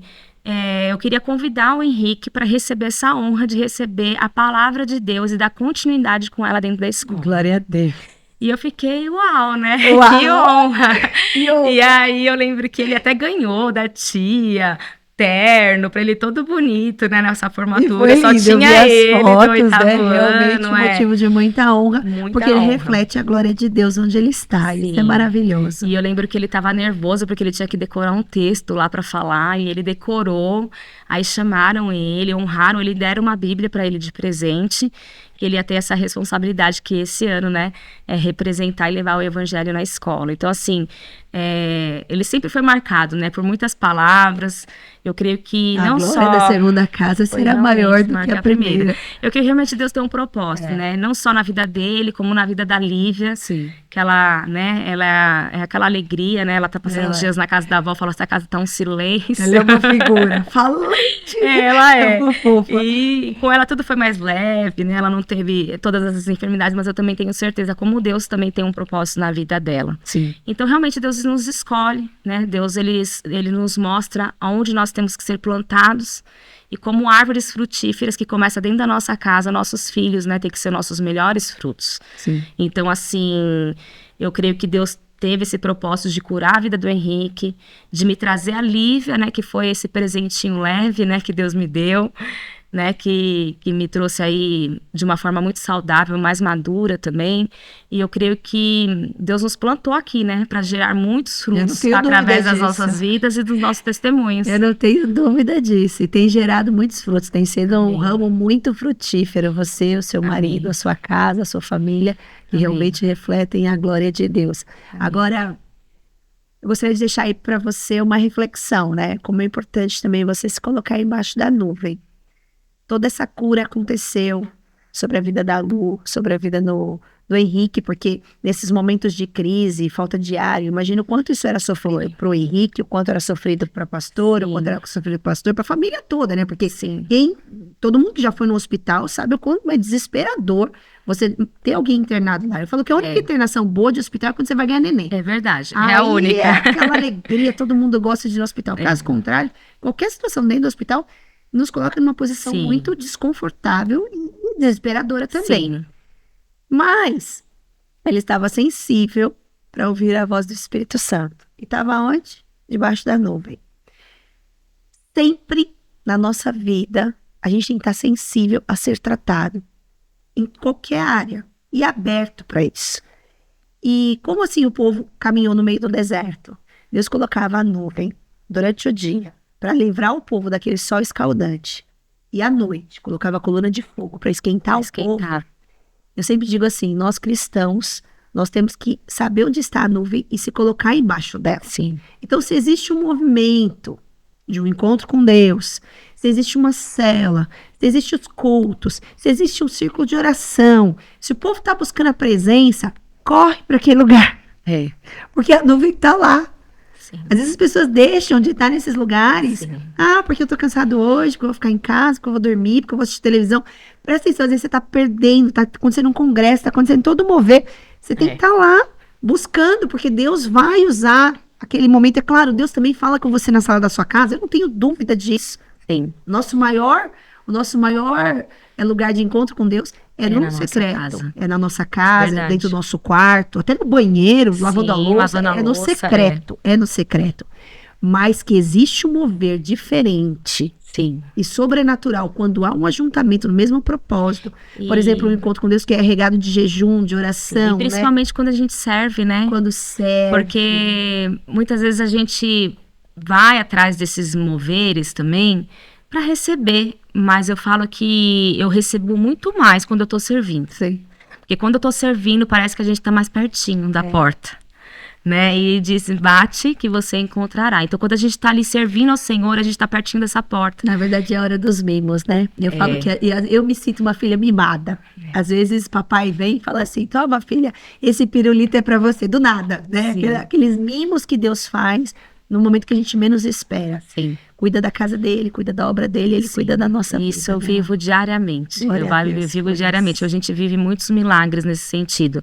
eu queria convidar o Henrique para receber essa honra de receber a palavra de Deus e dar continuidade com ela dentro da escola. Glória a Deus. E eu fiquei, uau, né? Uau. Que honra! E aí eu lembro que ele até ganhou da tia, terno, pra ele todo bonito, né? Nessa formatura. Só tinha ele fotos, do 8º realmente ano. Motivo de muita honra, porque ele reflete a glória de Deus onde ele está. Sim. Isso é maravilhoso. E eu lembro que ele estava nervoso porque ele tinha que decorar um texto lá para falar, e ele decorou. Aí chamaram ele, honraram ele, deram uma Bíblia para ele de presente. Que ele ia ter essa responsabilidade que esse ano, né, é representar e levar o evangelho na escola. Então, assim, ele sempre foi marcado, né, por muitas palavras. Eu creio que não só... A glória da segunda casa será maior do que a primeira. Eu creio que realmente Deus tem um propósito, né, não só na vida dele, como na vida da Lívia. Sim. Que ela, né, ela é aquela alegria, né, ela tá passando uns dias na casa da avó, falou, essa casa tá um silêncio. Ela é uma figura falante. Ela é. Uma fofa. E com ela tudo foi mais leve, né, ela não teve todas essas enfermidades, mas eu também tenho certeza como Deus também tem um propósito na vida dela. Sim. Então, realmente, Deus nos escolhe, né? Deus, ele nos mostra aonde nós temos que ser plantados e como árvores frutíferas que começam dentro da nossa casa, nossos filhos, né? Tem que ser nossos melhores frutos. Sim. Então, assim, eu creio que Deus teve esse propósito de curar a vida do Henrique, de me trazer a Lívia, né? Que foi esse presentinho leve, né? Que Deus me deu. Né, que me trouxe aí de uma forma muito saudável, mais madura também. E eu creio que Deus nos plantou aqui, né, para gerar muitos frutos através das nossas vidas e dos nossos testemunhos. Eu não tenho dúvida disso. E tem gerado muitos frutos. Tem sido um ramo muito frutífero. Você, o seu marido, a sua casa, a sua família, que realmente refletem a glória de Deus. Agora, eu gostaria de deixar aí para você uma reflexão, né? Como é importante também você se colocar embaixo da nuvem. Toda essa cura aconteceu sobre a vida da Lu, sobre a vida do Henrique, porque nesses momentos de crise, falta de ar, imagina o quanto isso era sofrido para o Henrique, o quanto era sofrido para a pastora, o quanto era sofrido para o pastor, para a família toda, né? Porque todo mundo que já foi no hospital sabe o quanto é desesperador você ter alguém internado lá. Eu falo que a única internação boa de hospital é quando você vai ganhar neném. É verdade, é a única. É aquela alegria, todo mundo gosta de ir no hospital. Caso contrário, qualquer situação dentro do hospital nos coloca numa posição muito desconfortável e desesperadora também. Sim. Mas ele estava sensível para ouvir a voz do Espírito Santo. E estava onde? Debaixo da nuvem. Sempre na nossa vida, a gente tem que estar sensível a ser tratado em qualquer área e aberto para isso. E como assim o povo caminhou no meio do deserto? Deus colocava a nuvem durante o dia para livrar o povo daquele sol escaldante. E à noite colocava a coluna de fogo para esquentar o povo. Eu sempre digo assim, nós cristãos, nós temos que saber onde está a nuvem e se colocar embaixo dela. Sim. Então, se existe um movimento de um encontro com Deus, se existe uma cela, se existem os cultos, se existe um círculo de oração, se o povo está buscando a presença, corre para aquele lugar. Porque a nuvem está lá. Sim. Às vezes as pessoas deixam de estar nesses lugares. Sim. Porque eu estou cansado hoje, porque eu vou ficar em casa, porque eu vou dormir, porque eu vou assistir televisão. Presta atenção, às vezes você está perdendo, está acontecendo um congresso, está acontecendo todo mover. Você tem que estar lá buscando, porque Deus vai usar aquele momento. É claro, Deus também fala com você na sala da sua casa, eu não tenho dúvida disso. Sim. O nosso maior lugar de encontro com Deus é no secreto. É na nossa casa, Verdade. dentro do nosso quarto, até no banheiro, lavando a louça. É no secreto, é no secreto. Mas que existe um mover diferente Sim. e sobrenatural quando há um ajuntamento no mesmo propósito. Por exemplo, um encontro com Deus que é regado de jejum, de oração. E principalmente quando a gente serve, né? Quando serve. Porque muitas vezes a gente vai atrás desses moveres também para receber, mas eu falo que eu recebo muito mais quando eu tô servindo. Sim. Porque quando eu tô servindo, parece que a gente tá mais pertinho da porta, né? E diz, bate que você encontrará. Então, quando a gente tá ali servindo ao Senhor, a gente tá pertinho dessa porta. Na verdade, é a hora dos mimos, né? Eu falo que eu me sinto uma filha mimada. Às vezes, papai vem e fala assim, toma, filha, esse pirulito é pra você, do nada, né? Aqueles mimos que Deus faz no momento que a gente menos espera. Sim. Cuida da casa dele, cuida da obra dele, ele cuida da nossa vida. Isso eu vivo diariamente. Eu vivo diariamente. A gente vive muitos milagres nesse sentido.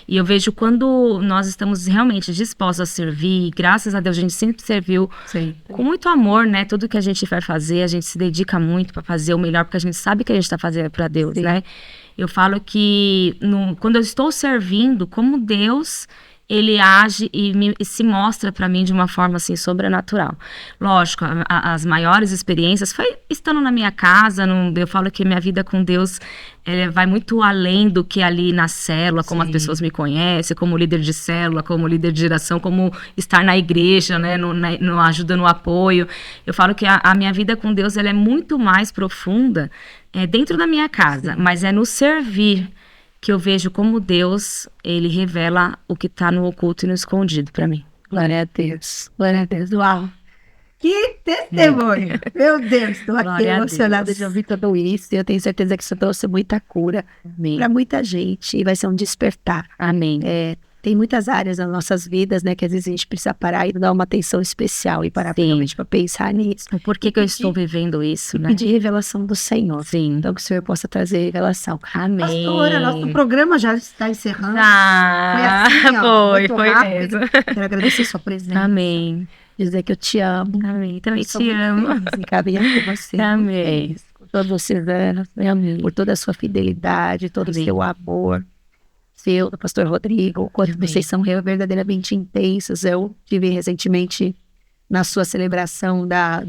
E eu vejo quando nós estamos realmente dispostos a servir, graças a Deus a gente sempre serviu com muito amor, né? Tudo que a gente vai fazer, a gente se dedica muito para fazer o melhor, porque a gente sabe que a gente está fazendo para Deus, né? Eu falo que quando eu estou servindo, como Deus, ele age e se mostra para mim de uma forma assim sobrenatural. Lógico, as maiores experiências foi estando na minha casa. Eu falo que minha vida com Deus vai muito além do que ali na célula, como as pessoas me conhecem, como líder de célula, como líder de geração, como estar na igreja, né, no ajuda, no apoio. Eu falo que a minha vida com Deus ela é muito mais profunda dentro da minha casa, mas é no servir que eu vejo como Deus, ele revela o que está no oculto e no escondido para mim. Glória a Deus. Glória a Deus. Uau. Que testemunho. Meu Deus, estou aqui emocionada de ouvir tudo isso. E eu tenho certeza que isso trouxe muita cura para muita gente. E vai ser um despertar. Amém. Tem muitas áreas nas nossas vidas, né, que às vezes a gente precisa parar e dar uma atenção especial e parar realmente para pensar nisso. Por que eu estou vivendo isso, né? Pedir revelação do Senhor. Sim. Então que o Senhor possa trazer revelação. Amém. Pastora, nosso programa já está encerrando. Foi assim, ó. Foi rápido. Quero agradecer sua presença. Amém. Dizer que eu te amo. Amém. Também te amo. Encaminhando você. Amém. Por todos esses anos. Amém. Por toda a sua fidelidade, todo o seu amor. Seu, do pastor Rodrigo, quando vocês são verdadeiramente intensos. Eu tive recentemente na sua celebração da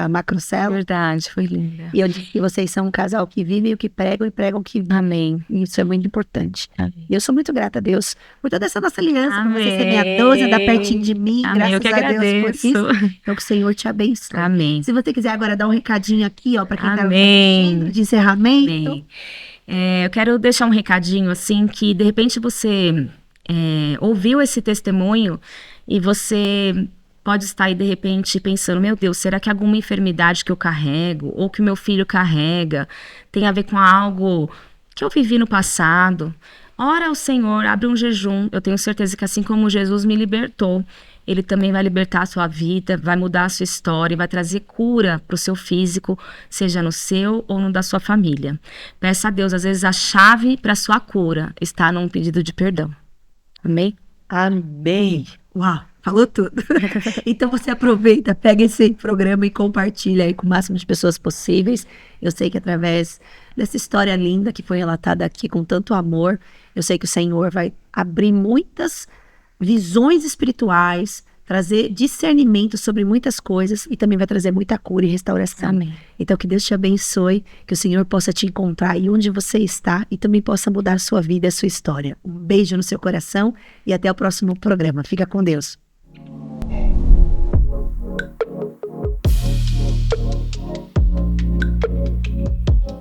Macrocela. Verdade, foi linda. E eu disse que vocês são um casal que vive o que pregam e pregam o que vivem. Amém. E isso é muito importante. Amém. E eu sou muito grata a Deus por toda essa nossa aliança, por você Amém. ser minha doce, andar pertinho de mim. Amém. Graças Eu que a Deus agradeço. por isso. Então que o Senhor te abençoe. Amém. Se você quiser agora dar um recadinho aqui, ó, para quem está Amém. assistindo, de encerramento. Amém. Eu quero deixar um recadinho, assim, que de repente você ouviu esse testemunho e você pode estar aí de repente pensando, meu Deus, será que alguma enfermidade que eu carrego ou que meu filho carrega tem a ver com algo que eu vivi no passado? Ora ao Senhor, abre um jejum. Eu tenho certeza que assim como Jesus me libertou, ele também vai libertar a sua vida, vai mudar a sua história, vai trazer cura para o seu físico, seja no seu ou no da sua família. Peça a Deus, às vezes a chave para a sua cura está num pedido de perdão. Amém? Amém. Uau, falou tudo. Então você aproveita, pega esse programa e compartilha aí com o máximo de pessoas possíveis. Eu sei que através dessa história linda que foi relatada aqui com tanto amor, eu sei que o Senhor vai abrir muitas visões espirituais, trazer discernimento sobre muitas coisas e também vai trazer muita cura e restauração. Amém. Então, que Deus te abençoe, que o Senhor possa te encontrar aí onde você está e também possa mudar a sua vida e a sua história. Um beijo no seu coração e até o próximo programa. Fica com Deus.